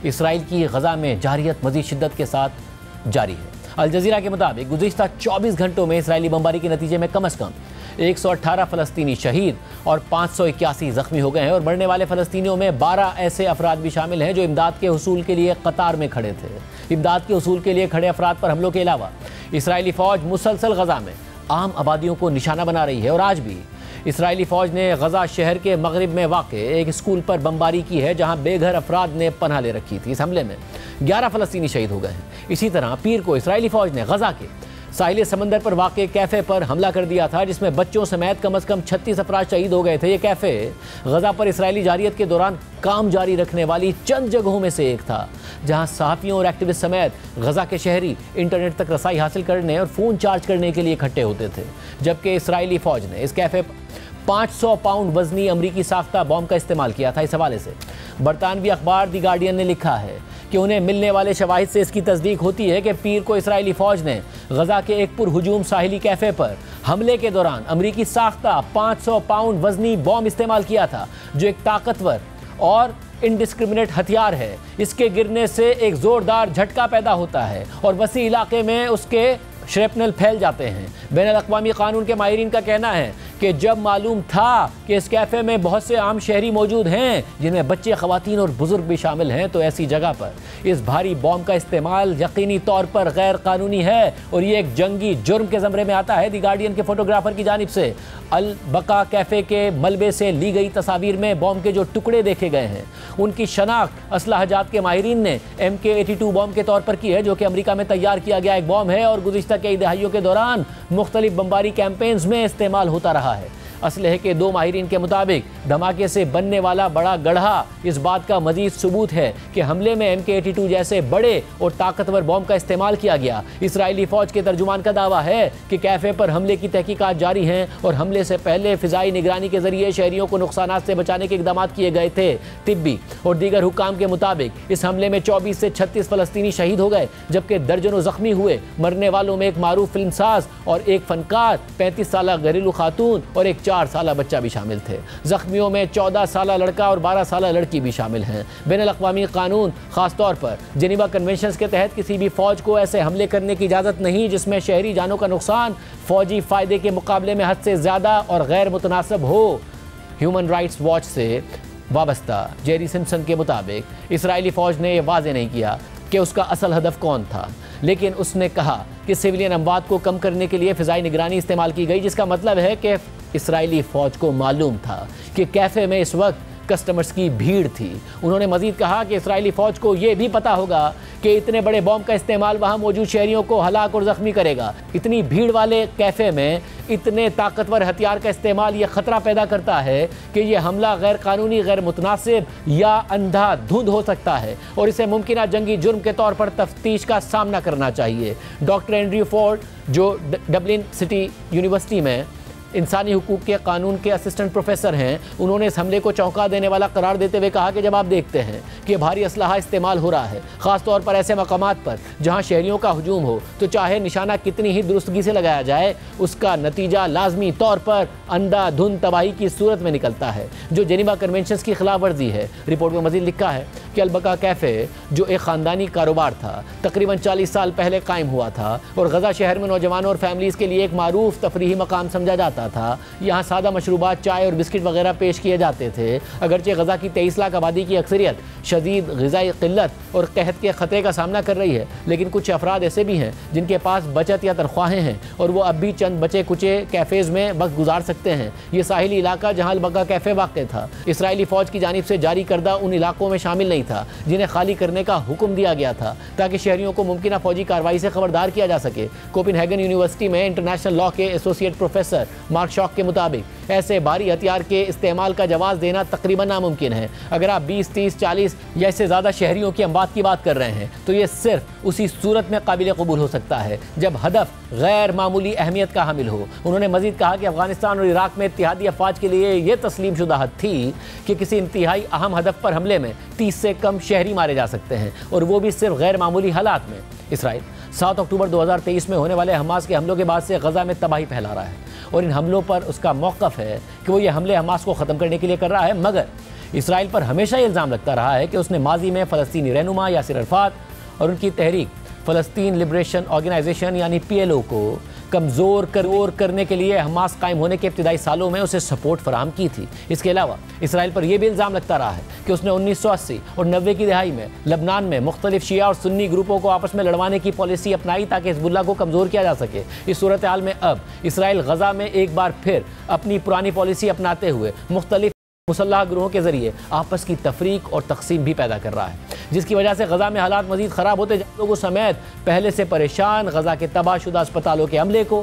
इसराइल की गजा में जारियत मज़ीद शिद्दत के साथ जारी है। अल जजीरा के मुताबिक गुज़िश्ता 24 घंटों में इसराइली बमबारी के नतीजे में कम अज़ कम 118 फ़लस्तीनी शहीद और 581 ज़ख्मी हो गए हैं और मरने वाले फ़लस्तीनियों में 12 ऐसे अफराद भी शामिल हैं जो इमदाद के हुसूल के लिए कतार में खड़े थे। इमदाद के हुसूल के लिए खड़े अफराद पर हमलों के अलावा इसराइली फ़ौज मुसलसल गजा में आम आबादियों को निशाना बना रही है और आज भी इसराइली फ़ौज ने गजा शहर के मगरिब में वाक़े एक स्कूल पर बमबारी की है जहां बेघर अफराद ने पनाह ले रखी थी। इस हमले में 11 फ़लस्तीनी शहीद हो गए हैं। इसी तरह पीर को इसराइली फ़ौज ने गजा के साहिल समंदर पर वाक़े कैफ़े पर हमला कर दिया था जिसमें बच्चों समेत कम अज़ कम 36 अफराद शहीद हो गए थे। ये कैफ़े गजा पर इसराइली जारियत के दौरान काम जारी रखने वाली चंद जगहों में से एक था जहां सहाफ़ियों और एक्टिविस्ट समेत गजा के शहरी इंटरनेट तक रसाई हासिल करने और फ़ोन चार्ज करने के लिए इकट्ठे होते थे, जबकि इसराइली फ़ौज ने इस कैफ़े 500 पाउंड वजनी अमरीकी साख्ता बॉम्ब का इस्तेमाल किया था। इस हवाले से बरतानवी अखबार दी गार्डियन ने लिखा है कि उन्हें मिलने वाले शवाहिद से इसकी तस्दीक होती है कि पीर को इसराइली फ़ौज ने गजा के एक पुरहुजूम साहिली कैफ़े पर हमले के दौरान अमरीकी साख्ता 500 पाउंड वजनी बॉम्ब इस्तेमाल किया था, जो एक ताकतवर और इंडिस्क्रिमिनेट हथियार है। इसके गिरने से एक ज़ोरदार झटका पैदा होता है और वसी इलाके में उसके श्रेपनल फैल जाते हैं। बैनुल-अक़वामी कानून के माहिरीन का कहना है कि जब मालूम था कि इस कैफ़े में बहुत से आम शहरी मौजूद हैं जिनमें बच्चे, ख़वातीन और बुज़ुर्ग भी शामिल हैं, तो ऐसी जगह पर इस भारी बॉम्ब का इस्तेमाल यकीनी तौर पर गैर कानूनी है और ये एक जंगी जुर्म के ज़मरे में आता है। दी गार्डियन के फोटोग्राफर की जानिब से अल बका कैफ़े के मलबे से ली गई तस्वीर में बॉम्ब के जो टुकड़े देखे गए हैं उनकी शनाख्त असलहजात के माहिरीन ने MK-82 बॉम्ब के तौर पर की है, जो कि अमेरिका में तैयार किया गया एक बॉम्ब है और गुज़िश्ता कई दहाइयों के दौरान मुख्तलिफ बमबारी कैंपेन्स में इस्तेमाल होता रहा है। असलहे के दो माहिरीन के मुताबिक धमाके से बनने वाला बड़ा गढ़ा इस बात का मजीद सबूत है कि हमले में MK-82 जैसे बड़े और ताकतवर बॉम्ब का इस्तेमाल किया गया। इसराइली फ़ौज के तर्जुमान का दावा है कि कैफ़े पर हमले की तहकीकात जारी हैं और हमले से पहले फ़िज़ाई निगरानी के ज़रिए शहरियों को नुकसानात से बचाने के इक़दाम किए गए थे। तिब्बी और दीगर हुक्काम के मुताबिक इस हमले में 24 से 36 फ़लस्तीनी शहीद हो गए, जबकि दर्जनों ज़ख्मी हुए। मरने वालों में एक मारूफ फिल्मसाज और एक फ़नकार, 35 साल घरेलू खातून और एक 4 साल बच्चा भी शामिल थे। जख्मियों में 14 साल लड़का और 12 साल लड़की भी शामिल हैं। बैनुल-अक़वामी कानून खासतौर पर जेनेवा कन्वेंशंस के तहत किसी भी फ़ौज को ऐसे हमले करने की इजाज़त नहीं जिसमें शहरी जानों का नुकसान फ़ौजी फ़ायदे के मुकाबले में हद से ज़्यादा और गैर मुतनासिब हो। ह्यूमन राइट्स वॉच से वाबस्ता जेरी सिम्पसन के मुताबिक इसराइली फ़ौज ने यह वाज़ेह नहीं किया कि उसका असल हदफ कौन था, लेकिन उसने कहा कि सिविलियन अमवात को कम करने के लिए फ़िज़ाई निगरानी इस्तेमाल की गई, जिसका मतलब है कि इसराइली फ़ौज को मालूम था कि कैफ़े में इस वक्त कस्टमर्स की भीड़ थी। उन्होंने मज़ीद कहा कि इसराइली फ़ौज को यह भी पता होगा कि इतने बड़े बॉम्ब का इस्तेमाल वहाँ मौजूद शहरियों को हलाक और ज़ख्मी करेगा। इतनी भीड़ वाले कैफ़े में इतने ताकतवर हथियार का इस्तेमाल ये ख़तरा पैदा करता है कि यह हमला गैर कानूनी, गैर मुतनासिब या अंधाधुंध हो सकता है और इसे मुमकिन जंगी जुर्म के तौर पर तफ्तीश का सामना करना चाहिए। डॉक्टर एंड्रयू फोर्ड, जो डबलिन सिटी यूनिवर्सिटी में इंसानी हुकूक के कानून के असिस्टेंट प्रोफेसर हैं, उन्होंने इस हमले को चौंका देने वाला करार देते हुए कहा कि जब आप देखते हैं कि भारी असलहा इस्तेमाल हो रहा है, ख़ास तौर पर ऐसे मकामात पर जहां शहरियों का हजूम हो, तो चाहे निशाना कितनी ही दुरुस्तगी से लगाया जाए, उसका नतीजा लाजमी तौर पर अंधाधुंध तबाही की सूरत में निकलता है, जो जेनेवा कन्वेंशंस की खिलाफ वर्जी है। रिपोर्ट में मज़ीद लिखा है कि अलबका कैफ़े, जो एक ख़ानदानी कारोबार था, तकरीबन 40 साल पहले कायम हुआ था और गज़ा शहर में नौजवानों और फैमिलीज़ के लिए एक मारूफ तफरीही मकाम समझा जाता था। यहाँ सादा मशरूबात, चाय और बिस्किट वगैरह पेश किए जाते थे। अगरचे गज़ा की 23 लाख आबादी की अक्सरियत शदीद ग़िज़ाई क़िल्लत और कहत के ख़तरे का सामना कर रही है, लेकिन कुछ अफराद ऐसे भी हैं जिनके पास बचत या तनख्वाहें हैं और वो अब भी चंद बचे कुचे कैफ़ेज़ में वक्त गुजार सकते हैं। ये साहिली इलाका जहाँ अलबका कैफ़े वाक़ था, इसराइली फ़ौज की जानिब से जारी करदा उन इलाकों में शामिल नहीं था जिन्हें खाली करने का हुक्म दिया गया था, ताकि शहरियों को मुमकिन फ़ौजी कार्रवाई से खबरदार किया जा सके। कोपेनहेगन यूनिवर्सिटी में इंटरनेशनल लॉ के एसोसिएट प्रोफेसर मार्क शॉक के मुताबिक ऐसे भारी हथियार के इस्तेमाल का जवाब देना तकरीबन नामुमकिन है। अगर आप 20, 30, 40 या इससे ज़्यादा शहरियों की अमवात की बात कर रहे हैं, तो ये सिर्फ उसी सूरत में काबिल कबूल हो सकता है जब हदफ गैर मामूली अहमियत का हामिल हो। उन्होंने मजीद कहा कि अफगानिस्तान और इराक में इत्तेहादी अफवाज के लिए यह तस्लीम शुदा हद थी कि किसी इंतहाई अहम हदफ पर हमले में 30 से कम शहरी मारे जा सकते हैं, और वो भी सिर्फ गैर मामूली हालात में। इसराइल 7 अक्टूबर 2023 में होने वाले हमास के हमलों के बाद से गज़ा में तबाही फैला रहा है और इन हमलों पर उसका मौक़िफ़ है कि वो ये हमले हमास को ख़त्म करने के लिए कर रहा है, मगर इसराइल पर हमेशा ये इल्ज़ाम लगता रहा है कि उसने माजी में फ़लस्तीनी रहनुमा यासिर अरफ़ात और उनकी तहरीक फ़लस्तीन लिबरेशन ऑर्गेनाइजेशन यानी PLO को कमज़ोर करने के लिए हमास कायम होने के इब्तिदाई सालों में उसे सपोर्ट फराहम की थी। इसके अलावा इसराइल पर यह भी इल्ज़ाम लगता रहा है कि उसने 1980 और 90 की दहाई में लबनान में मुख्तलिफ शिया और सुन्नी ग्रुपों को आपस में लड़वाने की पॉलिसी अपनाई ताकि हिज़्बुल्लाह को कमज़ोर किया जा सके। इस सूरत हाल में अब इसराइल गज़ा में एक बार फिर अपनी पुरानी पॉलिसी अपनाते हुए मुख्तलिफ मुसल्लह ग्रोहों के ज़रिए आपस की तफरीक और तकसीम भी पैदा कर रहा है, जिसकी वजह से गज़ा में हालात मज़ीद ख़राब होते लोगों समेत पहले से परेशान गज़ा के तबाहशुदा अस्पतालों के अमले को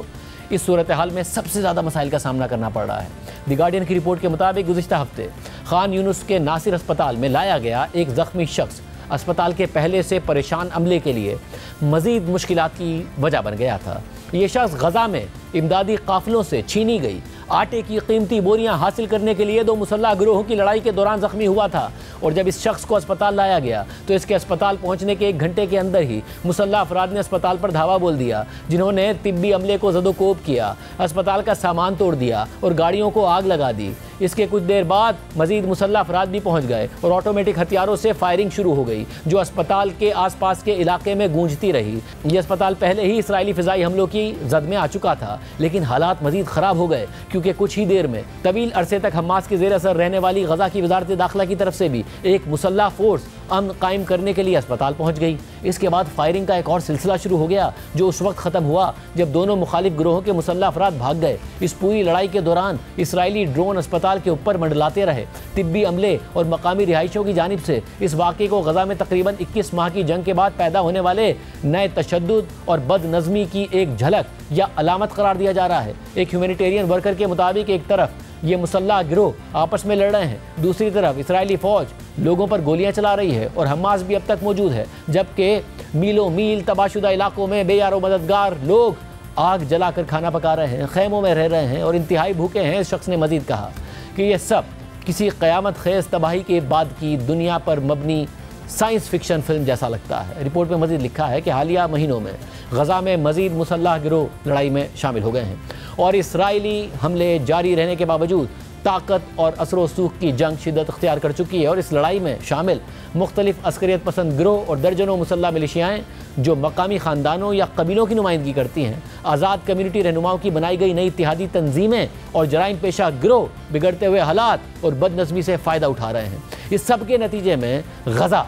इस सूरत हाल में सबसे ज़्यादा मसाइल का सामना करना पड़ रहा है। दी गार्डियन की रिपोर्ट के मुताबिक गुज़िश्ता हफ्ते खान यूनुस के नासिर अस्पताल में लाया गया एक ज़ख्मी शख्स अस्पताल के पहले से परेशान अमले के लिए मज़ीद मुश्किलात की वजह बन गया था। ये शख्स गज़ा में इमदादी काफ़िलों से छीनी गई आटे की कीमती बोरियां हासिल करने के लिए 2 मुसल्लह गिरोहों की लड़ाई के दौरान ज़ख्मी हुआ था, और जब इस शख्स को अस्पताल लाया गया तो इसके अस्पताल पहुंचने के 1 घंटे के अंदर ही मुसल्लह अफराद ने अस्पताल पर धावा बोल दिया, जिन्होंने तिब्बी अमले को ज़दोकोब किया, अस्पताल का सामान तोड़ दिया और गाड़ियों को आग लगा दी। इसके कुछ देर बाद मजीद मुसल्लह अफराद भी पहुंच गए और ऑटोमेटिक हथियारों से फायरिंग शुरू हो गई, जो अस्पताल के आसपास के इलाके में गूंजती रही। ये अस्पताल पहले ही इसराइली फिजाई हमलों की जद में आ चुका था, लेकिन हालात मजीद खराब हो गए क्योंकि कुछ ही देर में तवील अरसे तक हमास के जेर असर रहने वाली गजा की वजारत दाखिला की तरफ से भी एक मुसल्लह फोर्स अमन कायम करने के लिए अस्पताल पहुंच गई। इसके बाद फायरिंग का एक और सिलसिला शुरू हो गया, जो उस वक्त खत्म हुआ जब दोनों मुखालिफ गिरोहों के मुसल्लह अफराद भाग गए। इस पूरी लड़ाई के दौरान इसराइली ड्रोन अस्पताल के ऊपर मंडलाते रहे। तिब्बी अमले और मकामी रिहायशियों की जानिब से इस वाक़े को गजा में तकरीबन 21 माह की जंग के बाद पैदा होने वाले नए तशद्दुद और बदनज़मी की एक झलक या अलामत करार दिया जा रहा है। एक ह्यूमैनिटेरियन वर्कर के मुताबिक एक तरफ ये मुसल्लह गिरोह आपस में लड़ रहे हैं, दूसरी तरफ इसराइली फ़ौज लोगों पर गोलियां चला रही है और हमास भी अब तक मौजूद है, जबकि मीलों मील तबाहशुदा इलाकों में बेयारो मददगार लोग आग जलाकर खाना पका रहे हैं, खैमों में रह रहे हैं और इंतहाई भूखे हैं। इस शख्स ने मजीद कहा कि यह सब किसी क़यामत खेज़ तबाही के बाद की दुनिया पर मबनी साइंस फिक्शन फिल्म जैसा लगता है। रिपोर्ट में मजीद लिखा है कि हालिया महीनों में गजा में मजीद मुसल्लह गिरोह लड़ाई में शामिल हो गए हैं और इसराइली हमले जारी रहने के बावजूद ताकत और असर सूख की जंग शिद्दत अख्तियार कर चुकी है और इस लड़ाई में शामिल मुख्तलिफ अस्करियत पसंद गिरोह और दर्जनों मुसल्लह मिलिशियाएँ जो मकामी ख़ानदानों या कबीलों की नुमाइंदगी करती हैं, आज़ाद कम्यूनिटी रहनुमाओं की बनाई गई नई इत्तेहादी तंजीमें और जराइम पेशा गिरोह बिगड़ते हुए हालात और बदनज़मी से फ़ायदा उठा रहे हैं। इस सब के नतीजे में गजा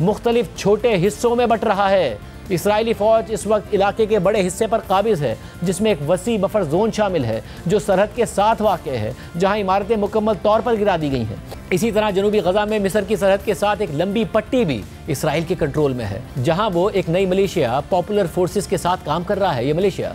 मुख्तलिफ छोटे हिस्सों में बट रहा है। इसराइली फ़ौज इस वक्त इलाके के बड़े हिस्से पर काबिज़ है, जिसमें एक वसी बफर जोन शामिल है जो सरहद के साथ वाक़ है, जहां इमारतें मुकम्मल तौर पर गिरा दी गई हैं। इसी तरह जनूबी गजा में मिस्र की सरहद के साथ एक लंबी पट्टी भी इसराइल के कंट्रोल में है, जहां वो एक नई मलेशिया पॉपुलर फोर्सेस के साथ काम कर रहा है। ये मलेशिया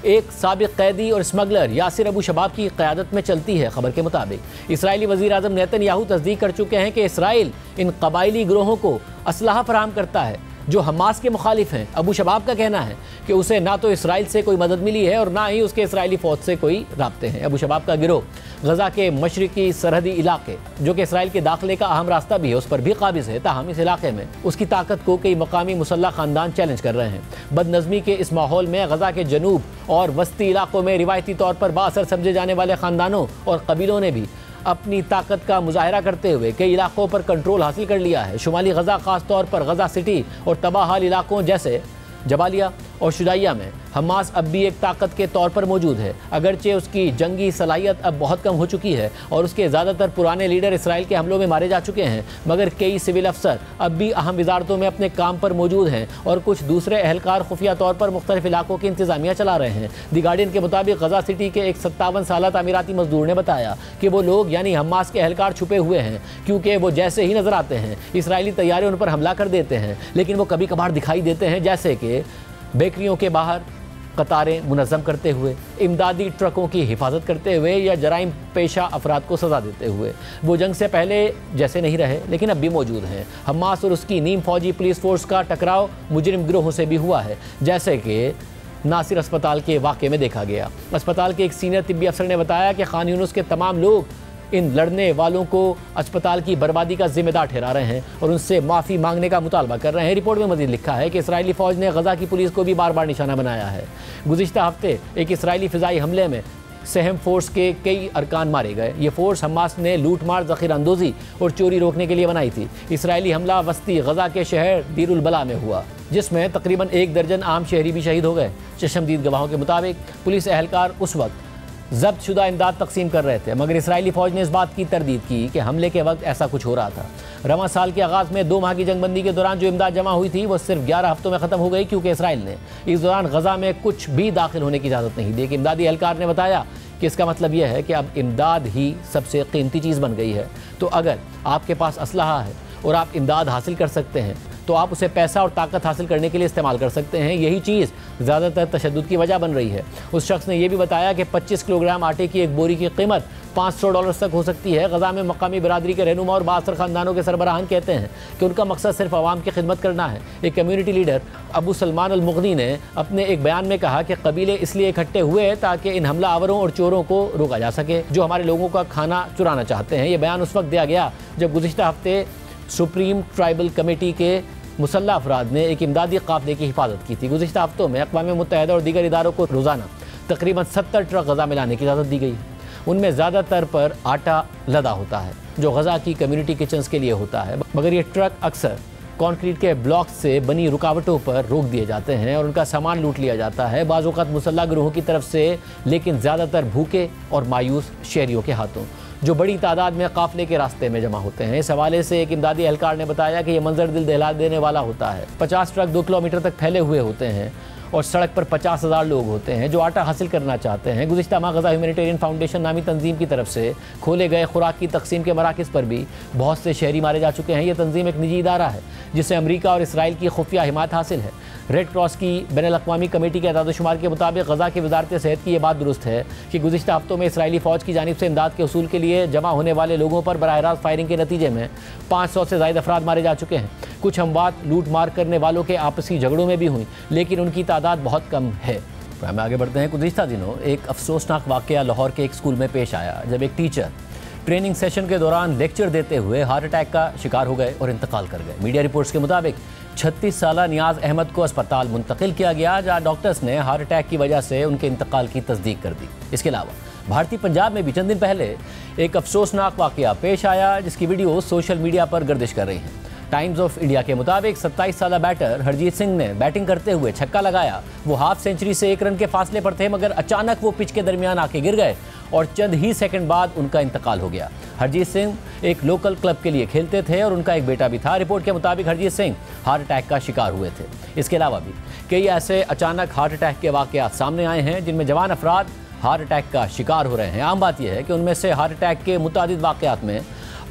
एक साबिक कैदी और स्मगलर यासिर अबू शबाब की क़यादत में चलती है। खबर के मुताबिक इसराइली वज़ीर आज़म नेतन्याहू तस्दीक कर चुके हैं कि इसराइल इन कबायली गिरोहों को असलहा फराहम करता है जो हमास के मुखालिफ हैं। अबू शबाब का कहना है कि उसे ना तो इसराइल से कोई मदद मिली है और ना ही उसके इसराइली फ़ौज से कोई राब्ते हैं। अबू शबाब का गिरोह गजा के मशरिकी सरहदी इलाके, जो कि इसराइल के दाखिले का अहम रास्ता भी है, उस पर भी काबिज़ है। ताहम इस इलाके में उसकी ताकत को कई मकामी मुसल्लह ख़ानदान चैलेंज कर रहे हैं। बदनज़मी के इस माहौल में गजा के जनूब और वस्ती इलाकों में रिवायती तौर पर बाअसर समझे जाने वाले ख़ानदानों और कबीलों ने भी अपनी ताकत का मुजाहरा करते हुए कई इलाकों पर कंट्रोल हासिल कर लिया है। शुमाली गजा ख़ास तौर पर गजा सिटी और तबाहाल इलाकों जैसे जबालिया और शुजाइया में हमास अब भी एक ताकत के तौर पर मौजूद है, अगरचे उसकी जंगी सलाहियत अब बहुत कम हो चुकी है और उसके ज़्यादातर पुराने लीडर इसराइल के हमलों में मारे जा चुके हैं, मगर कई सिविल अफसर अब भी अहम वजारतों में अपने काम पर मौजूद हैं और कुछ दूसरे अहलकार खुफिया तौर पर मुख्तलिफ इलाकों की इंतजामिया चला रहे हैं। दी गार्डियन के मुताबिक गजा सिटी के एक 57 साला तामीराती मजदूर ने बताया कि वो लोग यानी हमास के अहलकार छुपे हुए हैं, क्योंकि वो जैसे ही नजर आते हैं इसराइली तैयारे उन पर हमला कर देते हैं, लेकिन वो कभी कभार दिखाई देते हैं, जैसे कि बेकरियों के बाहर कतारें मुनज़्ज़म करते हुए, इमदादी ट्रकों की हिफाजत करते हुए या जराइम पेशा अफराद को सज़ा देते हुए। वो जंग से पहले जैसे नहीं रहे, लेकिन अब भी मौजूद हैं। हमास और उसकी नीम फौजी पुलिस फोर्स का टकराव मुजरिम गिरोहों से भी हुआ है, जैसे कि नासिर अस्पताल के वाक़े में देखा गया। अस्पताल के एक सीनियर तिब्बी अफसर ने बताया कि खान यूनुस के तमाम लोग इन लड़ने वालों को अस्पताल की बर्बादी का जिम्मेदार ठहरा रहे हैं और उनसे माफ़ी मांगने का मुतालबा कर रहे हैं। रिपोर्ट में मज़ीद लिखा है कि इसराइली फ़ौज ने गजा की पुलिस को भी बार बार निशाना बनाया है। गुज़िश्ता हफ्ते एक इसराइली फ़िज़ाई हमले में सहम फोर्स के कई अरकान मारे गए। ये फोर्स हमास ने लूटमार, ज़ख़ीरा अंदोज़ी और चोरी रोकने के लिए बनाई थी। इसराइली हमला वस्ती गजा के शहर दीरुल बला में हुआ, जिसमें तकरीबन 1 दर्जन आम शहरी भी शहीद हो गए। चश्मदीद गवाहों के मुताबिक पुलिस अहलकार उस वक्त ज़ब्त शुदा इमदाद तकसीम कर रहे थे, मगर इसराइली फ़ौज ने इस बात की तरदीद की कि हमले के वक्त ऐसा कुछ हो रहा था। रवां साल के आगाज़ में 2 माह की जंगबंदी के दौरान जो इमदाद जमा हुई थी वो सिर्फ 11 हफ्तों में ख़त्म हो गई, क्योंकि इसराइल ने इस दौरान गजा में कुछ भी दाखिल होने की इजाज़त नहीं दी। एक इमदादी एहलकार ने बताया कि इसका मतलब यह है कि अब इमदाद ही सबसे कीमती चीज़ बन गई है। तो अगर आपके पास असलहा है और आप इमदाद हासिल कर सकते हैं तो आप उसे पैसा और ताकत हासिल करने के लिए इस्तेमाल कर सकते हैं। यही चीज़ ज़्यादातर तशद्दुद की वजह बन रही है। उस शख्स ने यह भी बताया कि 25 किलोग्राम आटे की एक बोरी की कीमत $500 तक हो सकती है। गजा में मकामी बिरादरी के रहनुमा और बासर ख़ानदानों के सरबराहान कहते हैं कि उनका मकसद सिर्फ आवाम की खिदमत करना है। एक कम्यूनिटी लीडर अबू सलमान अल मुग़नी ने अपने एक बयान में कहा कि कबीले इसलिए इकट्ठे हुए ताकि इन हमला आवरों और चोरों को रोका जा सके जो हमारे लोगों का खाना चुराना चाहते हैं। ये बयान उस वक्त दिया गया जब गुज़िश्ता हफ्ते सुप्रीम ट्राइबल कमेटी के मुसल्लह अफराद ने एक इमदादी काफ़िले की हिफाजत की थी। गुज़िश्ता हफ्तों में अक़वाम मुत्तहिदा और दीगर इदारों को रोज़ाना तकरीबन 70 ट्रक गजा में लाने की इजाज़त दी गई। उनमें ज़्यादातर पर आटा लदा होता है जो गज़ा की कम्युनिटी किचन्स के लिए होता है, मगर ये ट्रक अक्सर कंक्रीट के ब्लॉक से बनी रुकावटों पर रोक दिए जाते हैं और उनका सामान लूट लिया जाता है, बाज़ औक़ात मुसल्लह गिरोहों की तरफ से, लेकिन ज़्यादातर भूखे और मायूस शहरियों के हाथों जो बड़ी तादाद में काफ़िले के रास्ते में जमा होते हैं। इस हवाले से एक इमदादी एहलकार ने बताया कि यह मंजर दिल दहला देने वाला होता है। 50 ट्रक 2 किलोमीटर तक फैले हुए होते हैं और सड़क पर 50,000 लोग होते हैं जो आटा हासिल करना चाहते हैं। गुज़िश्ता माह गज़ा ह्यूमैनिटेरियन फाउंडेशन नामी तंजीम की तरफ से खोले गए खुराक की तकसीम के मराकज़ पर भी बहुत से शहरी मारे जा चुके हैं। यह तंजीम एक निजी इदारा है जिसे अमरीका और इसराइल की खुफिया हिमायत हासिल है। रेड क्रॉस की बैनुल-अक़वामी कमेटी के एदाद-ओ-शुमार के मुताबिक गज़ा की वज़ारत सेहत की यह बात दुरुस्त है कि गुज़िश्ता हफ्तों में इसराइली फ़ौज की जानिब से इमदाद के उसूल के लिए जमा होने वाले लोगों पर बराह रास्त फायरिंग के नतीजे में 500 से ज़ायद अफराद मारे जा चुके हैं। कुछ हमवात लूट मार करने वालों के आपसी झगड़ों में भी हुई, लेकिन उनकी तादाद बहुत कम है। हमें आगे बढ़ते हैं। गुज़िश्ता दिनों एक अफसोसनाक वाक़या लाहौर के एक स्कूल में पेश आया जब एक टीचर ट्रेनिंग सेशन के दौरान लेक्चर देते हुए हार्ट अटैक का शिकार हो गए और इंतकाल कर गए। मीडिया रिपोर्ट्स के मुताबिक 36 साला नियाज अहमद को अस्पताल मुंतकिल किया गया, जहां डॉक्टर्स ने हार्ट अटैक की वजह से उनके इंतकाल की तस्दीक कर दी। इसके अलावा भारतीय पंजाब में भी चंद दिन पहले एक अफसोसनाक वाक़या पेश आया जिसकी वीडियो सोशल मीडिया पर गर्दिश कर रही है। टाइम्स ऑफ इंडिया के मुताबिक 27 साला बैटर हरजीत सिंह ने बैटिंग करते हुए छक्का लगाया। वो हाफ सेंचुरी से 1 रन के फासले पर थे, मगर अचानक वो पिच के दरमियान आके गिर गए और चंद ही सेकंड बाद उनका इंतकाल हो गया। हरजीत सिंह एक लोकल क्लब के लिए खेलते थे और उनका एक बेटा भी था। रिपोर्ट के मुताबिक हरजीत सिंह हार्ट अटैक का शिकार हुए थे। इसके अलावा भी कई ऐसे अचानक हार्ट अटैक के वाक़यात सामने आए हैं जिनमें जवान अफराद हार्ट अटैक का शिकार हो रहे हैं। आम बात यह है कि उनमें से हार्ट अटैक के मुतादिद वाक़यात में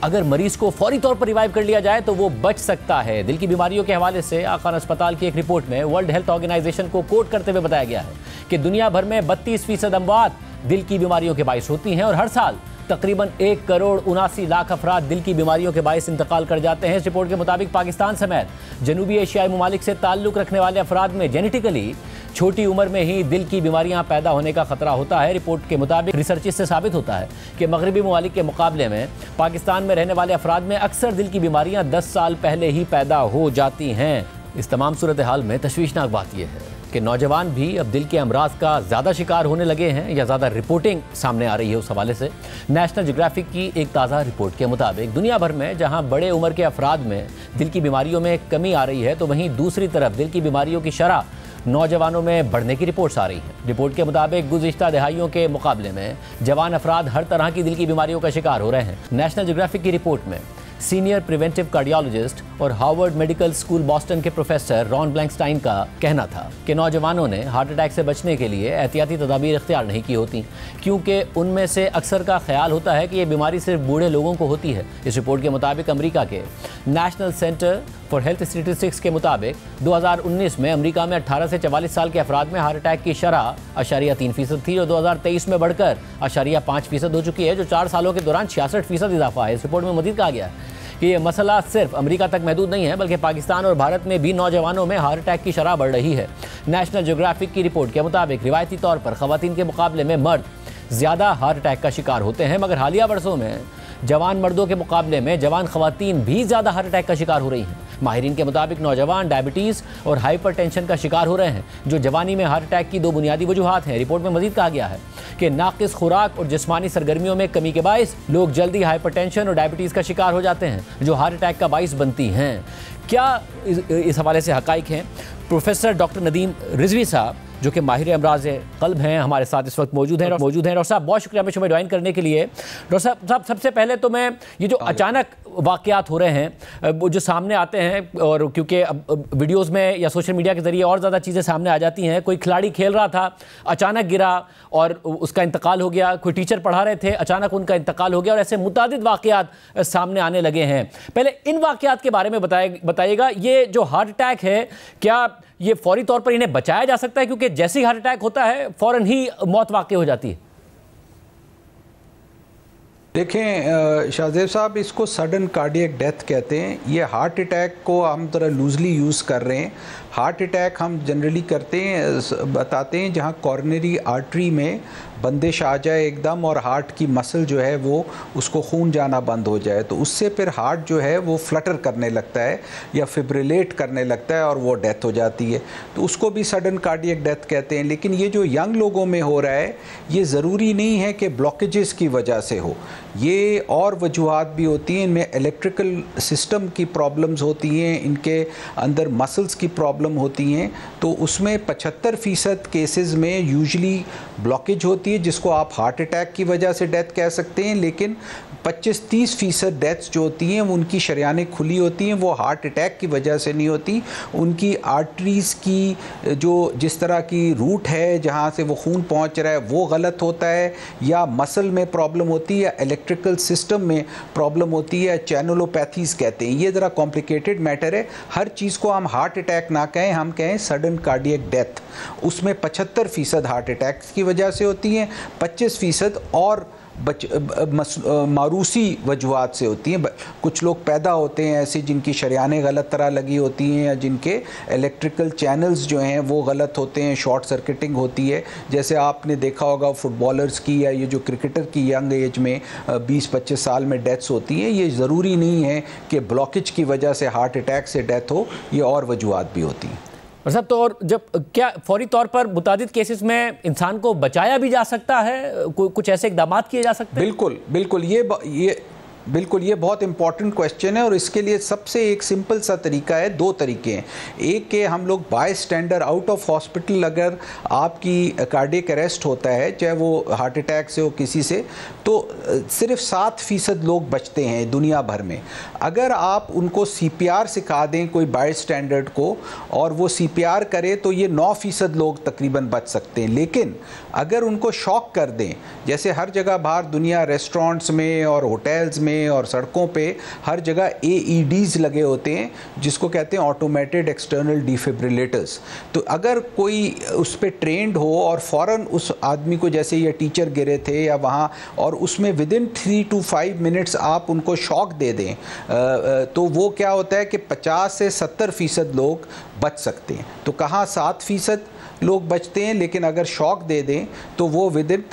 अगर मरीज को फौरी तौर पर रिवाइव कर लिया जाए तो वो बच सकता है। दिल की बीमारियों के हवाले से आखान अस्पताल की एक रिपोर्ट में वर्ल्ड हेल्थ ऑर्गेनाइजेशन को कोट करते हुए बताया गया है कि दुनिया भर में 32% अमवात दिल की बीमारियों के बाइस होती हैं और हर साल तकरीबन 1 करोड़ 79 लाख अफराद दिल की बीमारियों के बाइस इंतकाल कर जाते हैं। इस रिपोर्ट के मुताबिक पाकिस्तान समेत जनूबी एशियाई ममालिक से ताल्लुक़ रखने वाले अफराद में जेनेटिकली छोटी उम्र में ही दिल की बीमारियां पैदा होने का खतरा होता है। रिपोर्ट के मुताबिक रिसर्च से साबित होता है कि मगरबी ममालिक के मुकाबले में पाकिस्तान में रहने वाले अफराद में अक्सर दिल की बीमारियां 10 साल पहले ही पैदा हो जाती हैं। इस तमाम सूरत हाल में तशवीशनाक बात यह है कि नौजवान भी अब दिल के अमराज का ज़्यादा शिकार होने लगे हैं या ज़्यादा रिपोर्टिंग सामने आ रही है। उस हवाले से नेशनल ज्योग्राफिक की एक ताज़ा रिपोर्ट के मुताबिक दुनिया भर में जहां बड़े उम्र के अफराद में दिल की बीमारियों में कमी आ रही है, तो वहीं दूसरी तरफ दिल की बीमारियों की शरह नौजवानों में बढ़ने की रिपोर्ट्स आ रही हैं। रिपोर्ट के मुताबिक गुज़िश्ता दहाइयों के मुकाबले में जवान अफराद हर तरह की दिल की बीमारियों का शिकार हो रहे हैं। नेशनल ज्योग्राफिक की रिपोर्ट में सीनियर प्रिवेंटिव कार्डियोलॉजिस्ट और हार्वर्ड मेडिकल स्कूल बॉस्टन के प्रोफेसर रॉन ब्लैंकस्टाइन का कहना था कि नौजवानों ने हार्ट अटैक से बचने के लिए एहतियाती तदाबीर इख्तियार नहीं की होती, क्योंकि उनमें से अक्सर का ख्याल होता है कि ये बीमारी सिर्फ बूढ़े लोगों को होती है। इस रिपोर्ट के मुताबिक अमेरिका के national centre for health statistics के मुताबिक 2019 में अमेरिका में 18 से 44 साल के अफराद में हार्ट अटैक की शरह 0.3% थी, जो 2023 में बढ़कर 0.5% हो चुकी है, जो 4 सालों के दौरान 66% इजाफा है। इस रिपोर्ट में मज़ीद कहा गया है कि ये मसला सिर्फ अमेरिका तक महदूद नहीं है, बल्कि पाकिस्तान और भारत में भी नौजवानों में हार्ट अटैक की शरह बढ़ रही है। नेशनल ज्योग्राफिक की रिपोर्ट के मुताबिक रिवायती तौर पर ख़वातीन के मुकाबले में मर्द ज़्यादा हार्ट अटैक का शिकार होते हैं, मगर हालिया वर्षों में जवान मर्दों के मुकाबले में जवान ख़वातीन भी ज़्यादा हार्ट अटैक का शिकार हो रही हैं। माहिरीन के मुताबिक नौजवान डायबिटीज़ और हाइपरटेंशन का शिकार हो रहे हैं, जो जवानी में हार्ट अटैक की 2 बुनियादी वजूहात हैं। रिपोर्ट में मज़ीद कहा गया है कि नाक़िस खुराक और जिस्मानी सरगर्मियों में कमी के बायस लोग जल्दी हाइपरटेंशन और डायबिटीज़ का शिकार हो जाते हैं, जो हार्ट अटैक का बायस बनती हैं। क्या इस हवाले से हक़ाइक़ हैं? प्रोफेसर डॉक्टर नदीम रिजवी साहब, जो कि माहिर अमराज क़ल्ब हैं, हमारे साथ इस वक्त मौजूद हैं। डॉक्टर साहब, बहुत शुक्रिया हमें शुरू ज्वाइन करने के लिए। डॉक्टर साहब, सबसे पहले तो मैं ये जो अचानक वाक़यात हो रहे हैं वो जो सामने आते हैं, और क्योंकि अब वीडियोज़ में या सोशल मीडिया के ज़रिए और ज़्यादा चीज़ें सामने आ जाती हैं। कोई खिलाड़ी खेल रहा था, अचानक गिरा और उसका इंतकाल हो गया। कोई टीचर पढ़ा रहे थे, अचानक उनका इंतकाल हो गया, और ऐसे मुतादिद वाक़यात सामने आने लगे हैं। पहले इन वाक़यात के बारे में बताइएगा। ये जो हार्ट अटैक है, क्या ये फौरी तौर पर इन्हें बचाया जा सकता है? क्योंकि जैसे ही हार्ट अटैक होता है फ़ौरन ही मौत वाक़ई हो जाती है। देखें शाहजेब साहब, इसको सडन कार्डियक डेथ कहते हैं। ये हार्ट अटैक को हम थोड़ा लूजली यूज़ कर रहे हैं। हार्ट अटैक हम जनरली करते हैं, बताते हैं जहाँ कॉर्नरी आर्टरी में बंदिश आ जाए एकदम और हार्ट की मसल जो है वो उसको खून जाना बंद हो जाए, तो उससे फिर हार्ट जो है वो फ्लटर करने लगता है या फिब्रिलेट करने लगता है और वो डेथ हो जाती है, तो उसको भी सडन कार्डियक डेथ कहते हैं। लेकिन ये जो यंग लोगों में हो रहा है, ये ज़रूरी नहीं है कि ब्लॉकेजेस की वजह से हो, ये और वजूहात भी होती हैं। इनमें इलेक्ट्रिकल सिस्टम की प्रॉब्लम्स होती हैं, इनके अंदर मसल्स की प्रॉब्लम होती हैं, तो उसमें 75% केसेस में यूजुअली ब्लॉकेज होती है, जिसको आप हार्ट अटैक की वजह से डेथ कह सकते हैं। लेकिन 25-30% डेथ्स जो होती हैं उनकी शरियानें खुली होती हैं, वो हार्ट अटैक की वजह से नहीं होती। उनकी आर्टरीज़ की जो जिस तरह की रूट है जहाँ से वो खून पहुँच रहा है वो गलत होता है, या मसल में प्रॉब्लम होती है, या इलेक्ट्रिकल सिस्टम में प्रॉब्लम होती है, चैनलोपैथीज़ कहते हैं। ये ज़रा कॉम्प्लिकेटेड मैटर है। हर चीज़ को हम हार्ट अटैक ना कहें, हम कहें सडन कार्डियक डेथ। उसमें 75% हार्ट अटैक की वजह से होती हैं, 25% और मारूसी वजूहात से होती हैं। कुछ लोग पैदा होते हैं ऐसे जिनकी शरियानें गलत तरह लगी होती हैं, या जिनके इलेक्ट्रिकल चैनल्स जो हैं वो गलत होते हैं, शॉर्ट सर्किटिंग होती है। जैसे आपने देखा होगा फुटबॉलर्स की या ये जो क्रिकेटर की यंग एज में 20-25 साल में डेथ्स होती हैं। ये ज़रूरी नहीं है कि ब्लॉकेज की वजह से हार्ट अटैक से डेथ हो, ये और वजूहात भी होती हैं। और सब तो, और जब क्या फौरी तौर पर मुतादिद केसेस में इंसान को बचाया भी जा सकता है, कुछ ऐसे इक़दाम किए जा सकते हैं? बिल्कुल बिल्कुल, ये बहुत इंपॉर्टेंट क्वेश्चन है, और इसके लिए सबसे एक सिंपल सा तरीका है। दो तरीके हैं। एक के हम लोग बाय स्टैंडर आउट ऑफ हॉस्पिटल अगर आपकी कार्डियक अरेस्ट होता है, चाहे वो हार्ट अटैक से हो किसी से, तो सिर्फ 7% लोग बचते हैं दुनिया भर में। अगर आप उनको CPR सिखा दें कोई बाय स्टैंडर्ड को और वो CPR करे, तो ये 9% लोग तकरीबन बच सकते हैं। लेकिन अगर उनको शॉक कर दें, जैसे हर जगह बाहर दुनिया रेस्टोरेंट्स में और होटल्स में और सड़कों पे हर जगह AEDs लगे होते हैं, जिसको कहते हैं ऑटोमेटेड एक्सटर्नल डिफिब्रिलेटर्स। तो अगर कोई उस पर ट्रेंड हो और फ़ौरन उस आदमी को, जैसे ये टीचर गिरे थे या वहाँ, और उसमें विदिन 3 to 5 मिनट्स आप उनको शॉक दे दें, तो वो क्या होता है कि 50 से 70% लोग बच सकते हैं। तो कहाँ 7% लोग बचते हैं, लेकिन अगर शॉक दे दें तो वो विदिन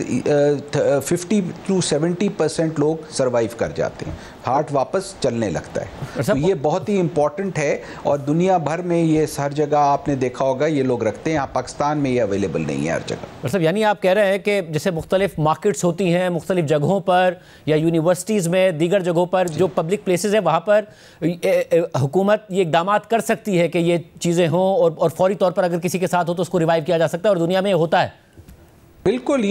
50 to 70% लोग सरवाइव कर जाते हैं, हार्ट वापस चलने लगता है। तो ये बहुत ही इम्पॉर्टेंट है, और दुनिया भर में ये हर जगह आपने देखा होगा ये लोग रखते हैं। यहाँ पाकिस्तान में ये अवेलेबल नहीं है हर जगह। मतलब यानी आप कह रहे हैं कि जैसे मुख्तलिफ मार्केट्स होती हैं मुख्तलिफ जगहों पर, या यूनिवर्सिटीज़ में, दीगर जगहों पर जो पब्लिक प्लेसेस है, वहाँ पर हुकूमत ये इक़दाम कर सकती है कि ये चीज़ें हों, और फौरी तौर पर अगर किसी के साथ हो तो उसको रिवाइव किया जा सकता है, और दुनिया में होता है। बिल्कुल,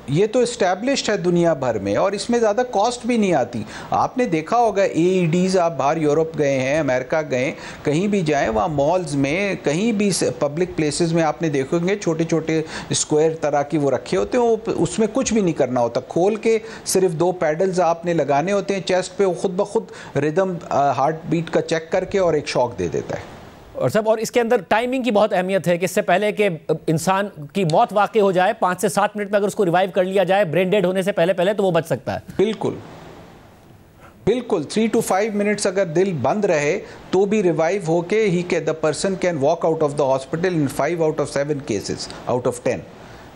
ये तो इस्टेब्लिश्ड है दुनिया भर में, और इसमें ज़्यादा कॉस्ट भी नहीं आती। आपने देखा होगा AEDs, आप बाहर यूरोप गए हैं, अमेरिका गए, कहीं भी जाएं, वहाँ मॉल्स में, कहीं भी पब्लिक प्लेसेस में आपने देखोगे छोटे छोटे स्क्वायर तरह की वो रखे होते हैं। वो उसमें कुछ भी नहीं करना होता, खोल के सिर्फ 2 पैडल्स आपने लगाने होते हैं चेस्ट पे, वो खुद ब खुद रिदम हार्ट बीट का चेक करके और एक शॉक दे देता है। और इसके अंदर टाइमिंग की बहुत अहमियत है कि इससे पहले कि इंसान की मौत वाक़ई हो जाए, 5 से 7 मिनट में अगर उसको रिवाइव कर लिया जाए ब्रेन डेड होने से पहले तो वो बच सकता है। बिल्कुल 3 to 5 मिनट्स अगर दिल बंद रहे तो भी रिवाइव होके the person can walk out of the hospital in 5 out of 7 cases out of 10।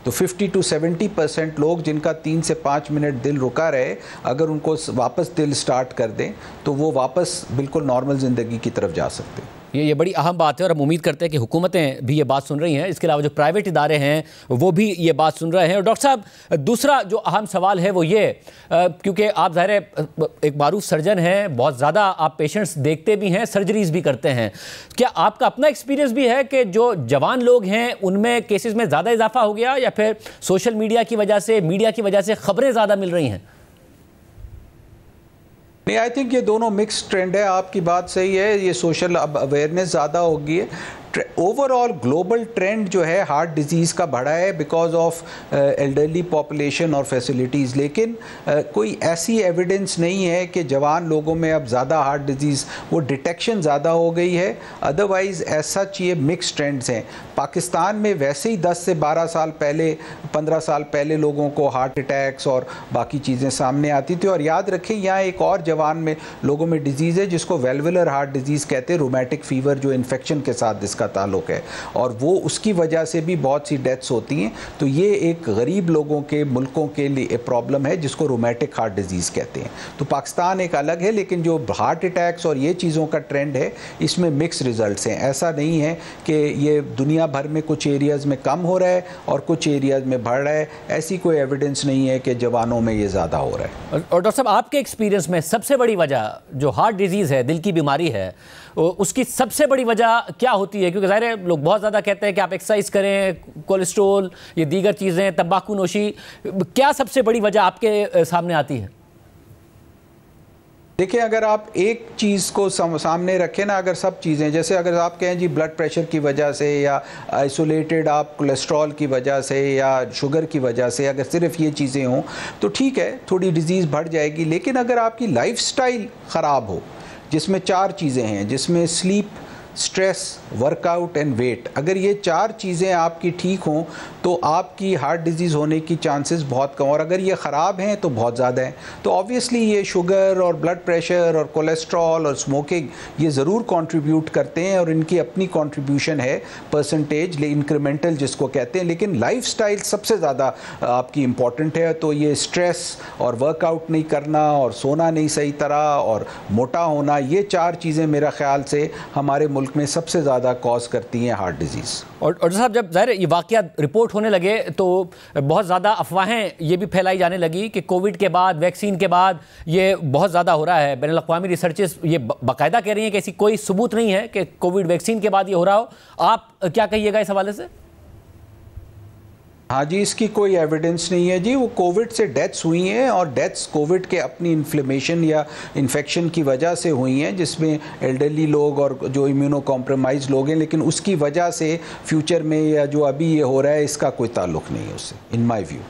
तो 50 to 70% लोग जिनका 3 से 5 मिनट दिल रुका रहे, अगर उनको वापस दिल स्टार्ट कर दें तो वो वापस बिल्कुल नॉर्मल ज़िंदगी की तरफ जा सकते हैं। ये बड़ी अहम बात है, और हम उम्मीद करते हैं कि हुकूमतें भी ये बात सुन रही हैं। इसके अलावा जो प्राइवेट इदारे हैं वो भी ये बात सुन रहे हैं। और डॉक्टर साहब, दूसरा जो अहम सवाल है वो ये, क्योंकि आप ज़ाहिर है एक मारूफ सर्जन हैं, बहुत ज़्यादा आप पेशेंट्स देखते भी हैं, सर्जरीज भी करते हैं, क्या आपका अपना एक्सपीरियंस भी है कि जो जवान लोग हैं उनमें केसेस में ज़्यादा इजाफा हो गया, या फिर सोशल मीडिया की वजह से, मीडिया की वजह से खबरें ज़्यादा मिल रही हैं? नहीं, आई थिंक ये दोनों मिक्स ट्रेंड है। आपकी बात सही है, ये सोशल अब अवेयरनेस ज़्यादा होगी है। ओवरऑल ग्लोबल ट्रेंड जो है हार्ट डिजीज़ का बढ़ा है बिकॉज ऑफ एल्डरली पॉपुलेशन और फैसिलिटीज़, लेकिन कोई ऐसी एविडेंस नहीं है कि जवान लोगों में अब ज़्यादा हार्ट डिजीज़, वो डिटेक्शन ज़्यादा हो गई है। अदरवाइज़ ऐसा चाहिए मिक्स ट्रेंड्स हैं। पाकिस्तान में वैसे ही 10 से 12 साल पहले, 15 साल पहले लोगों को हार्ट अटैक्स और बाकी चीज़ें सामने आती थी। और याद रखें यहाँ एक और जवान में लोगों में डिजीज़ है जिसको वेल्वुलर हार्ट डिजीज़ कहते हैं, रोमैटिक फीवर, जो इन्फेक्शन के साथ इसका ताल्लुक़ है, और वो उसकी वजह से भी बहुत सी डेथ्स होती हैं। तो ये एक गरीब लोगों के मुल्कों के लिए प्रॉब्लम है जिसको रोमैटिक हार्ट डिजीज़ कहते हैं। तो पाकिस्तान एक अलग है, लेकिन जो हार्ट अटैक्स और ये चीज़ों का ट्रेंड है इसमें मिक्स रिजल्ट्स हैं। ऐसा नहीं है कि ये दुनिया भर में कुछ एरियाज़ में कम हो रहा है और कुछ एरियाज़ में बढ़ रहा है, ऐसी कोई एविडेंस नहीं है कि जवानों में ये ज़्यादा हो रहा है। और डॉक्टर साहब, आपके एक्सपीरियंस में सबसे बड़ी वजह जो हार्ट डिजीज़ है, दिल की बीमारी है, उसकी सबसे बड़ी वजह क्या होती है? क्योंकि ज़ाहिर है लोग बहुत ज़्यादा कहते हैं कि आप एक्सरसाइज करें, कोलेस्ट्रोल, ये दीगर चीज़ें, तंबाकू नोशी, क्या सबसे बड़ी वजह आपके सामने आती है? देखिए, अगर आप एक चीज़ को सामने रखें ना, अगर सब चीज़ें, जैसे अगर आप कहें जी ब्लड प्रेशर की वजह से या आइसोलेटेड आप कोलेस्ट्रॉल की वजह से या शुगर की वजह से, अगर सिर्फ ये चीज़ें हों तो ठीक है, थोड़ी डिजीज़ बढ़ जाएगी। लेकिन अगर आपकी लाइफस्टाइल ख़राब हो, जिसमें 4 चीज़ें हैं, जिसमें sleep, stress, workout and weight, अगर ये 4 चीज़ें आपकी ठीक हों तो आपकी हार्ट डिजीज़ होने की चांसेस बहुत कम, और अगर ये ख़राब हैं तो बहुत ज़्यादा हैं। तो ऑब्वियसली ये शुगर और ब्लड प्रेशर और कोलेस्ट्रॉल और स्मोकिंग ये ज़रूर कंट्रीब्यूट करते हैं, और इनकी अपनी कंट्रीब्यूशन है परसेंटेज, इंक्रीमेंटल जिसको कहते हैं। लेकिन लाइफस्टाइल सबसे ज़्यादा आपकी इम्पॉर्टेंट है। तो ये स्ट्रेस और वर्कआउट नहीं करना और सोना नहीं सही तरह और मोटा होना, ये 4 चीज़ें मेरा ख्याल से हमारे मुल्क में सबसे ज़्यादा कॉज करती हैं हार्ट डिजीज़। और साहब, जब ज़ाहिर ये वाक़या रिपोर्ट होने लगे तो बहुत ज़्यादा अफवाहें ये भी फैलाई जाने लगी कि कोविड के बाद, वैक्सीन के बाद ये बहुत ज़्यादा हो रहा है। बैनुल-अक़वामी रिसर्चेस ये बाकायदा कह रही हैं कि ऐसी कोई सबूत नहीं है कि कोविड वैक्सीन के बाद ये हो रहा हो। आप क्या कहिएगा इस हवाले से? हाँ जी, इसकी कोई एविडेंस नहीं है जी। वो कोविड से डेथ्स हुई हैं, और डेथ्स कोविड के अपनी इन्फ्लेमेशन या इन्फेक्शन की वजह से हुई हैं, जिसमें एल्डरली लोग और जो इम्यूनो कॉम्प्रोमाइज लोग हैं। लेकिन उसकी वजह से फ्यूचर में या जो अभी ये हो रहा है इसका कोई ताल्लुक़ नहीं है उससे, इन माय व्यू।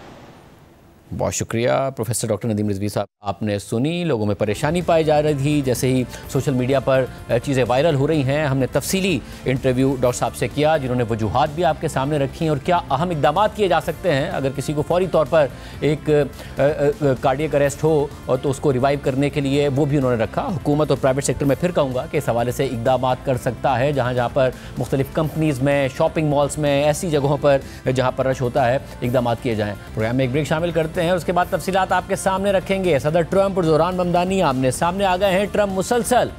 बहुत शुक्रिया प्रोफेसर डॉक्टर नदीम रिजवी साहब, आपने सुनी। लोगों में परेशानी पाई जा रही थी, जैसे ही सोशल मीडिया पर चीज़ें वायरल हो रही हैं, हमने तफसीली इंटरव्यू डॉक्टर साहब से किया, जिन्होंने वजूहात भी आपके सामने रखी हैं और क्या अहम इक़दाम किए जा सकते हैं अगर किसी को फौरी तौर पर एक कार्डियक अरेस्ट हो और तो उसको रिवाइव करने के लिए, वो भी उन्होंने रखा। हुकूमत और प्राइवेट सेक्टर में फिर कहूँगा कि इस हवाले से इक़दाम कर सकता है, जहाँ पर मुख्तलिफ कंपनीज़ में, शॉपिंग मॉल्स में, ऐसी जगहों पर जहाँ पर रश होता है, इक़दाम किए जाएँ। प्रोग्राम में एक ब्रेक शामिल करते हैं, उसके बाद तफसीलात आपके सामने रखेंगे। सदर ट्रंप और ज़ोरान ममदानी आमने सामने आ गए हैं। ट्रंप मुसलसल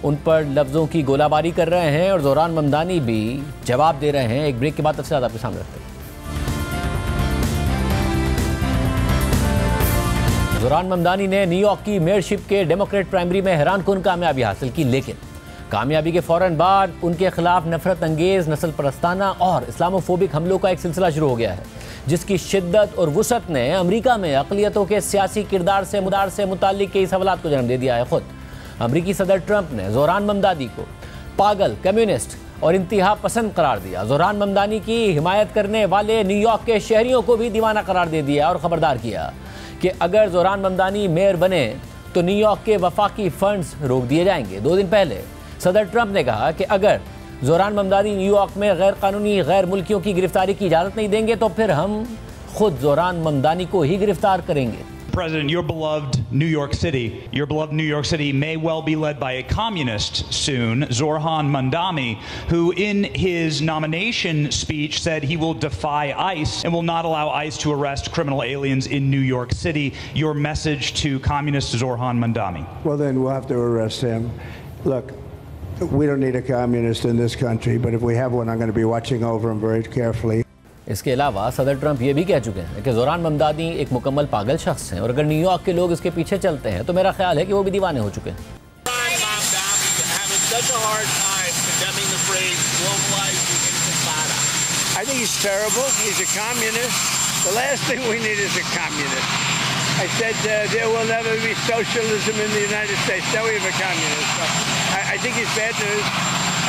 उन पर लफ्ज़ों की गोलाबारी कर रहे हैं और ज़ोरान ममदानी भी जवाब दे रहे हैं। एक ब्रेक के बाद तफसीलात आपके सामने रखते हैं। ज़ोरान ममदानी ने न्यूयॉर्क की मेयरशिप के डेमोक्रेट प्राइमरी में हैरानकुन कामयाबी हासिल की, लेकिन कामयाबी के फ़ौरन बाद उनके खिलाफ नफरत अंगेज़, नस्ल परस्ताना और इस्लामोफोबिक हमलों का एक सिलसिला शुरू हो गया है, जिसकी शिद्दत और वुसअत ने अमेरिका में अक़लियतों के सियासी किरदार से मुताल्लिक़ कई सवालात को जन्म दे दिया है। ख़ुद अमेरिकी सदर ट्रंप ने ज़ोरान ममदानी को पागल, कम्युनिस्ट और इंतहा पसंद करार दिया। ज़ोरान ममदानी की हिमायत करने वाले न्यूयॉर्क के शहरियों को भी दीवाना करार दे दिया और ख़बरदार किया कि अगर ज़ोरान ममदानी मेयर बने तो न्यूयॉर्क के वफाकी फ़ंड्स रोक दिए जाएंगे। 2 दिन पहले सदर ट्रंप ने कहा कि अगर ज़ोरान ममदानी न्यूयॉर्क में गैर कानूनी गैर मुल्कियों की गिरफ्तारी की इजाज़त नहीं देंगे तो फिर हम खुद ज़ोरान ममदानी को ही गिरफ्तार करेंगे। President, your beloved New York City may well be led by a communist soon, Zoran Mamdani, who in his nomination speech said he will defy ICE and will not allow ICE to arrest criminal aliens in New York City. Your message to communist Zoran Mamdani? Well, then we'll have to arrest him. Look, we don't need a communist in this country, but if we have one, I'm going to be watching over him very carefully. इसके अलावा सदर Trump ये भी कह चुके हैं कि Zoran Mamdani एक मुकम्मल पागल शख्स हैं और अगर न्यूयॉर्क के लोग इसके पीछे चलते हैं तो मेरा ख्याल है कि वो भी दीवाने हो चुके हैं। I think he's terrible. He's a communist. The last thing we need is a communist. I said there will never be socialism in the United States. Now we have a communist. So I think he's bad news.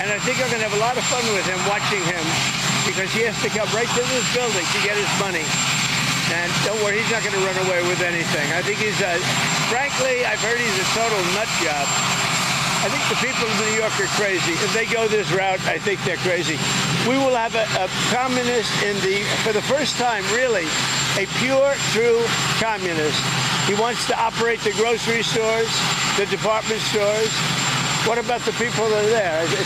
And I think I'm going to have a lot of fun with him, watching him, because he has to come right to this building to get his money. And don't worry, he's not going to run away with anything. I think he's, frankly, I've heard he's a total nut job. I think the people of New York are crazy. If they go this route, I think they're crazy. We will have a communist for the first time, really, a pure, true communist. He wants to operate the grocery stores, the department stores. What about the people that are there?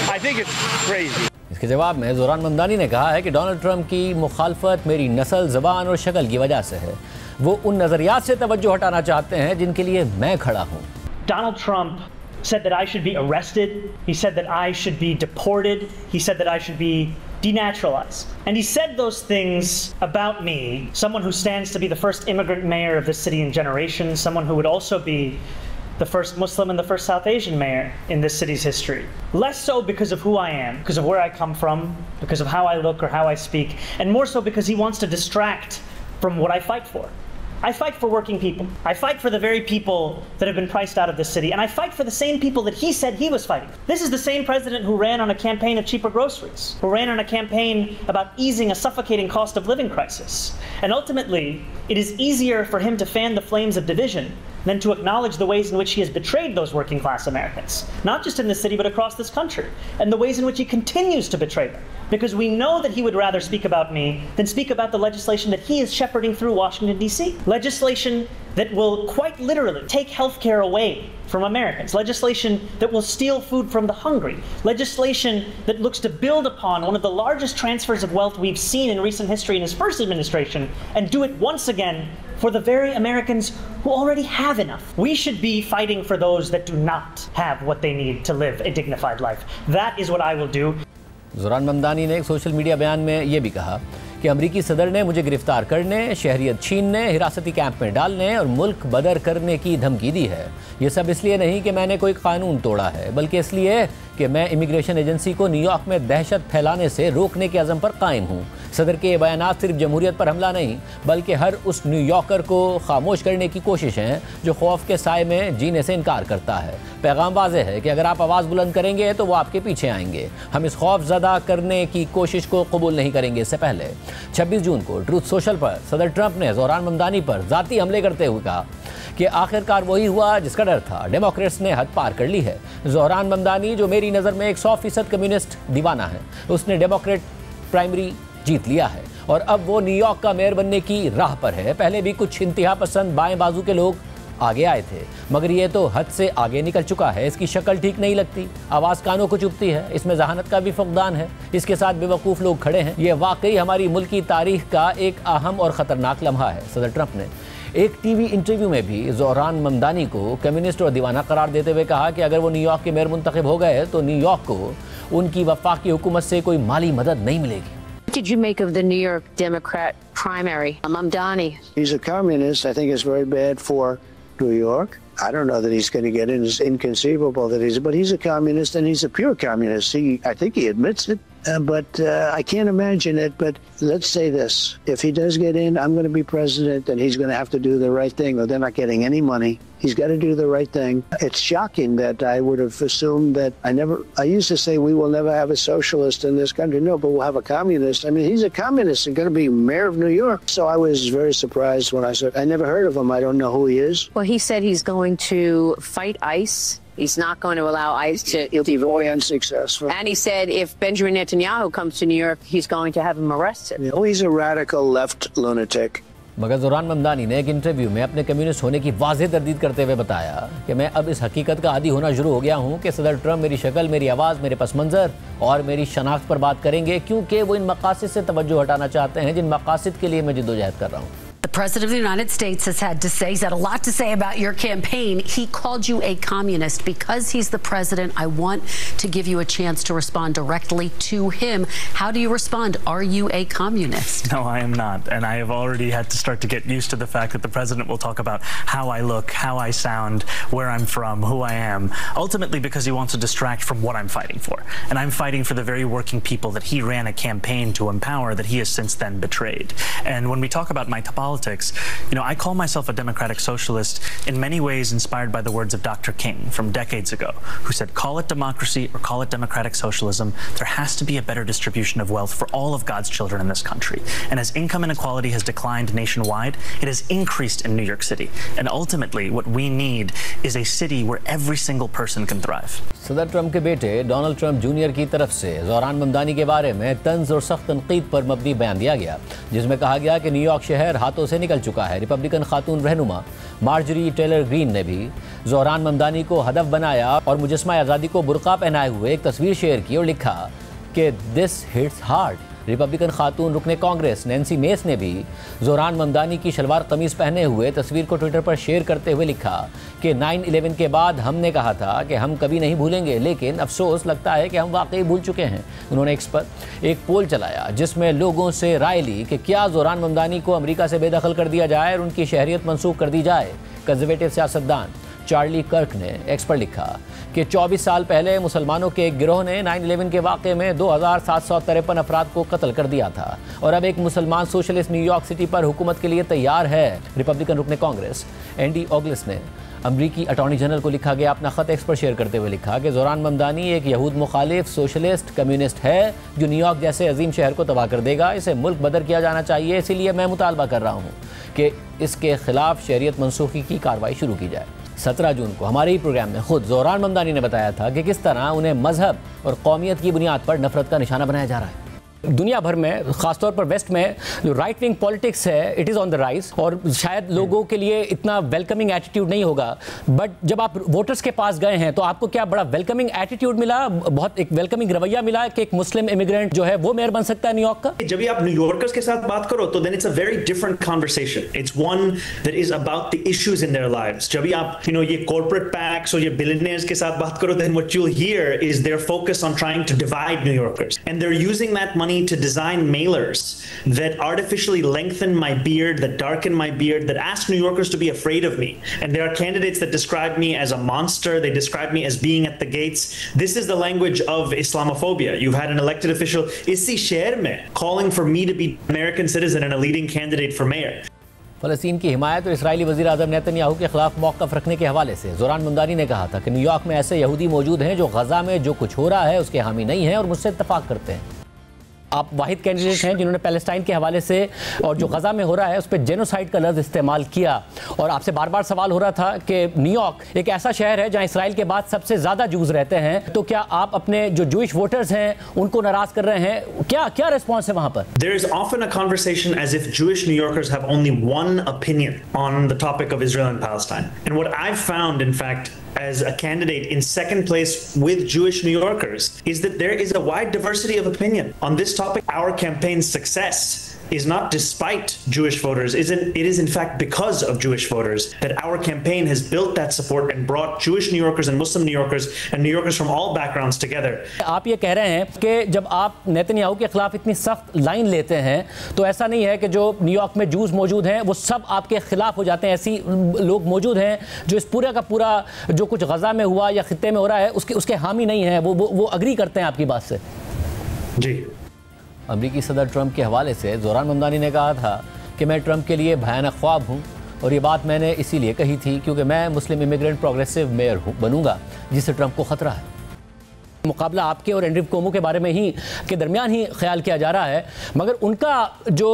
I think it's crazy. इसके जवाब में Zoran Mamdani ने कहा है कि Donald Trump की मुखालफत मेरी नस्ल, ज़बान और शक्ल की वजह से है। वो उन नज़रियात से तवज्जो हटाना चाहते हैं जिनके लिए मैं खड़ा हूँ। Donald Trump said that I should be arrested. He said that I should be deported. He said that I should be denaturalized. And he said those things about me, someone who stands to be the first immigrant mayor of this city in generations, someone who would also be the first Muslim and the first South Asian mayor in this city's history. Less so because of who I am, because of where I come from, because of how I look or how I speak, and more so because he wants to distract from what I fight for. I fight for working people. I fight for the very people that have been priced out of this city. And I fight for the same people that he said he was fighting. This is the same president who ran on a campaign of cheaper groceries, who ran on a campaign about easing a suffocating cost of living crisis. And ultimately, it is easier for him to fan the flames of division than to acknowledge the ways in which he has betrayed those working class Americans, not just in this city, but across this country, and the ways in which he continues to betray them. Because we know that he would rather speak about me than speak about the legislation that he is shepherding through Washington, D.C. Legislation that will quite literally take health care away from Americans. Legislation that will steal food from the hungry. Legislation that looks to build upon one of the largest transfers of wealth we've seen in recent history in his first administration and do it once again for the very Americans who already have enough. We should be fighting for those that do not have what they need to live a dignified life. That is what I will do. Zoran Mamdani ने एक social media बयान में ये भी कहा कि अमरीकी सदर ने मुझे गिरफ्तार करने, शहरियत छीनने, हिरासती कैंप में डालने और मुल्क बदर करने की धमकी दी है। ये सब इसलिए नहीं कि मैंने कोई कानून तोड़ा है, बल्कि इसलिए कि मैं इमिग्रेशन एजेंसी को न्यूयॉर्क में दहशत फैलाने से रोकने के अज़म पर कायम हूँ। सदर के ये बयानात सिर्फ जमहूरियत पर हमला नहीं, बल्कि हर उस न्यूयॉर्कर को खामोश करने की कोशिश हैं जो खौफ के साए में जीने से इनकार करता है। पैगाम वाज़ेह है कि अगर आप आवाज़ बुलंद करेंगे तो वो आपके पीछे आएंगे। हम इस खौफ ज़दा करने की कोशिश को कबूल नहीं करेंगे। इससे पहले 26 जून को ट्रूथ सोशल पर सदर ट्रंप ने ज़ोरान ममदानी पर ज़ाती हमले करते हुए कहा कि आखिरकार वही हुआ जिसका डर था, डेमोक्रेट्स ने हद पार कर ली है। ज़ोरान ममदानी जो मेरी नज़र में एक 100% कम्युनिस्ट दीवाना है, उसने डेमोक्रेट प्राइमरी जीत लिया है और अब वो न्यूयॉर्क का मेयर बनने की राह पर है। पहले भी कुछ इंतहा पसंद बाएं बाजू के लोग आगे आए थे, मगर ये तो हद से आगे निकल चुका है। इसकी शक्ल ठीक नहीं लगती, आवाज़ कानों को चुभती है, इसमें जहानत का भी फुकदान है, इसके साथ बेवकूफ़ लोग खड़े हैं। ये वाकई हमारी मुल्की तारीख का एक अहम और ख़तरनाक लम्हा है। सदर ट्रंप ने एक टीवी इंटरव्यू में भी ज़ोरान ममदानी को कम्युनिस्ट और दीवाना करार देते हुए कहा कि अगर वो न्यूयॉर्क के मेयर मुंतखब हो गए तो न्यूयॉर्क को उनकी वफाकी हुकूमत से कोई माली मदद नहीं मिलेगी। What did you make of the New York Democrat primary? Mamdani. He's a communist. I think it's very bad for New York. I don't know that he's going to get in. It's inconceivable that but he's a communist and he's a pure communist. I think he admits it, but I can't imagine it. But let's say this. If he does get in, I'm going to be president and he's going to have to do the right thing or they're not getting any money. He's got to do the right thing. It's shocking that I would have assumed that I used to say we will never have a socialist in this country. No, but we'll have a communist. I mean, he's a communist and going to be mayor of New York. So I was very surprised when I said, I never heard of him. I don't know who he is. Well, he said he's going to fight ICE. He's not going to allow ICE to... He'll be very unsuccessful. And he said if Benjamin Netanyahu comes to New York, he's going to have him arrested. You know, he's a radical left lunatic. मगर Zoran Mamdani ने एक interview में अपने communist होने की वाज़ेह तरदीद करते हुए बताया कि मैं अब इस हकीकत का आदी होना शुरू हो गया हूं कि सदर ट्रंप मेरी शक्ल, मेरी आवाज़, मेरे पस मंज़र और मेरी शनाख्त पर बात करेंगे, क्योंकि वो इन मकासद से तवज्जो हटाना चाहते हैं जिन मकासद के लिए मैं जिद्दोजहद कर रहा हूँ। The President of the United States has had a lot to say about your campaign. He called you a communist. Because he's the president, I want to give you a chance to respond directly to him. How do you respond? Are you a communist? No, I am not. And I have already had to start to get used to the fact that the president will talk about how I look, how I sound, where I'm from, who I am, ultimately because he wants to distract from what I'm fighting for. And I'm fighting for the very working people that he ran a campaign to empower that he has since then betrayed. And when we talk about my topology, politics, I call myself a democratic socialist, in many ways inspired by the words of Dr. King from decades ago, who said, call it democracy or call it democratic socialism, there has to be a better distribution of wealth for all of God's children in this country. And as income inequality has declined nationwide, it has increased in New York City. And ultimately, what we need is a city where every single person can thrive. सदर Trump के बेटे Donald Trump junior की तरफ से ज़ोहरान ममदानी के बारे में तंज और सख्त तनकीद पर मबनी बयान दिया गया, जिसमें कहा गया कि न्यूयॉर्क शहर हाथों से निकल चुका है। रिपब्लिकन खातून रहनुमा मार्जरी टेलर ग्रीन ने भी ज़ोहरान ममदानी को हदफ बनाया और मुजस्मा आज़ादी को बुर्का पहनाए हुए एक तस्वीर शेयर की और लिखा कि दिस हिट्स हार्ड। रिपब्लिकन खातून रुकने कांग्रेस नैन्सी मेस ने भी ज़ोहरान ममदानी की शलवार कमीज़ पहने हुए तस्वीर को ट्विटर पर शेयर करते हुए लिखा कि 9/11 के बाद हमने कहा था कि हम कभी नहीं भूलेंगे, लेकिन अफसोस लगता है कि हम वाकई भूल चुके हैं। उन्होंने एक्स पर एक पोल चलाया जिसमें लोगों से राय ली कि क्या ज़ोहरान ममदानी को अमेरिका से बेदखल कर दिया जाए और उनकी शहरियत मनसूख कर दी जाए। कंजर्वेटिव सियासतदान चार्ली कर्क ने एक्स पर लिखा कि 24 साल पहले मुसलमानों के एक गिरोह ने 9/11 के वाक़े में 2753 अफराद को कत्ल कर दिया था और अब एक मुसलमान सोशलिस्ट न्यूयॉर्क सिटी पर हुकूमत के लिए तैयार है। रिपब्लिकन रुकने कांग्रेस एंडी ऑगलिस ने अमरीकी अटॉर्नी जनरल को लिखा गया अपना ख़त एक्स पर शेयर करते हुए लिखा कि ज़ोहरान ममदानी एक यहूद मुखालिफ सोशलिस्ट कम्युनिस्ट है जो न्यूयॉर्क जैसे अजीम शहर को तबाह कर देगा। इसे मुल्क बदर किया जाना चाहिए, इसीलिए मैं मुतालबा कर रहा हूँ कि इसके खिलाफ शहरियत मनसूखी की कार्रवाई शुरू की जाए। 17 जून को हमारे ही प्रोग्राम में खुद ज़ोहरान ममदानी ने बताया था कि किस तरह उन्हें मजहब और कौमियत की बुनियाद पर नफरत का निशाना बनाया जा रहा है। दुनिया भर में, खासतौर पर वेस्ट में, जो राइट विंग पॉलिटिक्स है it is on the rise और शायद लोगों के लिए इतना वेलकमिंग एटीट्यूड नहीं होगा, बट जब आप वोटर्स के पास गए हैं तो आपको क्या बड़ा वेलकमिंग एटीट्यूड मिला, बहुत एक वेलकमिंग रवैया मिला कि एक मुस्लिम इमिग्रेंट जो है वो मेयर बन सकता है न्यूयॉर्क का? जब भी आप न्यूयॉर्कर्स के साथ बात करो तो then it's a very different conversation. It's one that is about the issues in their lives. जब भी आप ये कॉर्पोरेट पैक्स और ये बिलियनियर्स के साथ बात करो, then what you will hear is their focus on trying to divide New Yorkers and they are using that money to design mailers that artificially lengthen my beard, that darken my beard, that ask New Yorkers to be afraid of me. And there are candidates that describe me as a monster. They describe me as being at the gates. This is the language of Islamophobia. You've had an elected official इसी शहर में calling for me to be American citizen and a leading candidate for mayor. फ़लस्तीन की हिमायत और Israeli वज़ीर आज़म Netanyahu के खिलाफ मौक़िफ़ रखने के हवाले से ज़ोहरान ममदानी ने कहा था कि न्यूयॉर्क में ऐसे यहूदी मौजूद हैं जो गज़ा में जो कुछ हो रहा है उसके हामी नहीं हैं और मुझसे इत्तफ़ाक़ करते हैं। आप वाहिद कैंडिडेट हैं जिन्होंने पैलेस्टाइन के हवाले से और जो गज़ा में हो रहा है उस पर जेनोसाइड का लफ्ज़ इस्तेमाल किया और आपसे बार बार सवाल हो रहा था कि न्यूयॉर्क एक ऐसा शहर है जहां इसराइल के बाद सबसे ज़्यादा जूस रहते हैं, तो क्या आप अपने जो जूइश वोटर्स हैं उनको नाराज़ कर रहे हैं? क्या रिस्पॉन्स है वहां पर? There is often a conversation as if Jewish New Yorkers have only one opinion on the topic of Israel and Palestine. And what I've found, in fact, as a candidate in second place with Jewish New Yorkers is that there is a wide diversity of opinion on this topic. Our campaign's success is not despite Jewish voters, it is in fact because of Jewish voters that our campaign has built that support and brought Jewish New Yorkers and Muslim New Yorkers and New Yorkers from all backgrounds together. आप ये कह रहे हैं कि जब आप Netanyahu के खिलाफ इतनी सख्त लाइन लेते हैं तो ऐसा नहीं है कि जो न्यूयॉर्क में जूस मौजूद हैं वो सब आपके खिलाफ हो जाते हैं। ऐसी लोग मौजूद हैं जो इस पूरे का पूरा जो कुछ गज़ा में हुआ या खित्ते में हो रहा है उसके हामी नहीं है, वो अग्री करते हैं आपकी बात से? जी। अमरीकी सदर ट्रंप के हवाले से ज़ोहरान ममदानी ने कहा था कि मैं ट्रंप के लिए भयानक ख्वाब हूँ और ये बात मैंने इसीलिए कही थी क्योंकि मैं मुस्लिम इमिग्रेंट प्रोग्रेसिव मेयर बनूंगा जिससे ट्रंप को ख़तरा है। मुकाबला आपके और एंड्रू कोमो के बारे में ही के दरमियान ही ख्याल किया जा रहा है, मगर उनका जो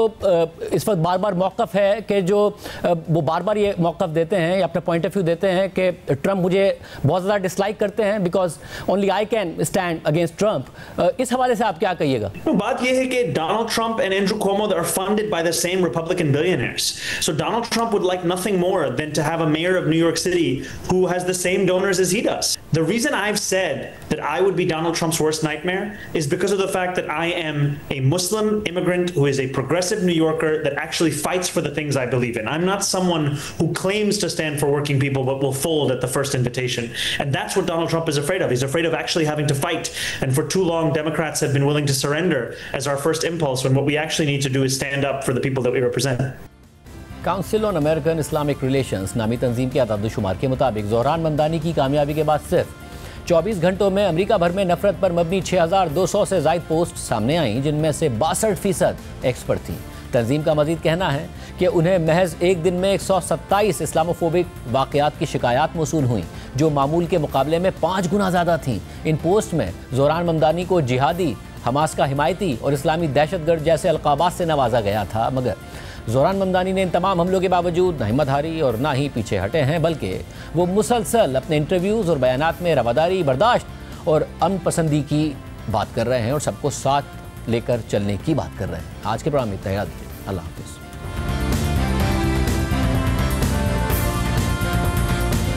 इस वक्त बार बार मौक़िफ़ है कि जो वो बार बार ये मौक़िफ़ देते हैं या अपना पॉइंट ऑफ व्यू देते हैं कि ट्रंप मुझे बहुत ज़्यादा डिसलाइक करते हैं because only I can stand against Trump. इस हवाले से आप क्या कहिएगा? बात यह है कि Donald Trump and Andrew Cuomo are funded by the same Republican billionaires, so Donald Trump would like nothing more than to have a mayor of New York city who has the same donors as he does. The reason I have said that I would be Donald Trump's worst nightmare is because of the fact that I am a Muslim immigrant who is a progressive New Yorker that actually fights for the things I believe in. I'm not someone who claims to stand for working people but will fold at the first invitation. And that's what Donald Trump is afraid of. He's afraid of actually having to fight. And for too long, Democrats have been willing to surrender as our first impulse when what we actually need to do is stand up for the people that we represent. Council on American Islamic relations नामी तंजीम के अदाद-ओ-शुमार के मुताबिक ज़ोहरान ममदानी की कामयाबी के बाद सिर्फ 24 घंटों में अमेरिका भर में नफरत पर मबनी 6200 से ज़ायद पोस्ट सामने आईं, जिनमें से 62% एक्स पर थीं। तंजीम का मजीद कहना है कि उन्हें महज एक दिन में 127 इस्लामोफोबिक वाक़यात की शिकायत मौसूल हुई, जो मामूल के मुकाबले में 5 गुना ज़्यादा थीं। इन पोस्ट में ज़ोरान ममदानी को जिहादी, हमास का हिमायती और इस्लामी दहशतगर्द जैसे अलकाबात से नवाजा गया था, मगर ज़ोरान ममदानी ने इन तमाम हमलों के बावजूद न हिम्मत हारी और ना ही पीछे हटे हैं, बल्कि वो मुसलसल अपने इंटरव्यूज़ और बयानात में रवादारी, बर्दाश्त और अमन पसंदी की बात कर रहे हैं और सबको साथ लेकर चलने की बात कर रहे हैं। आज के प्रोग्राम में इतना ही। अल्लाह हाफ़िज़।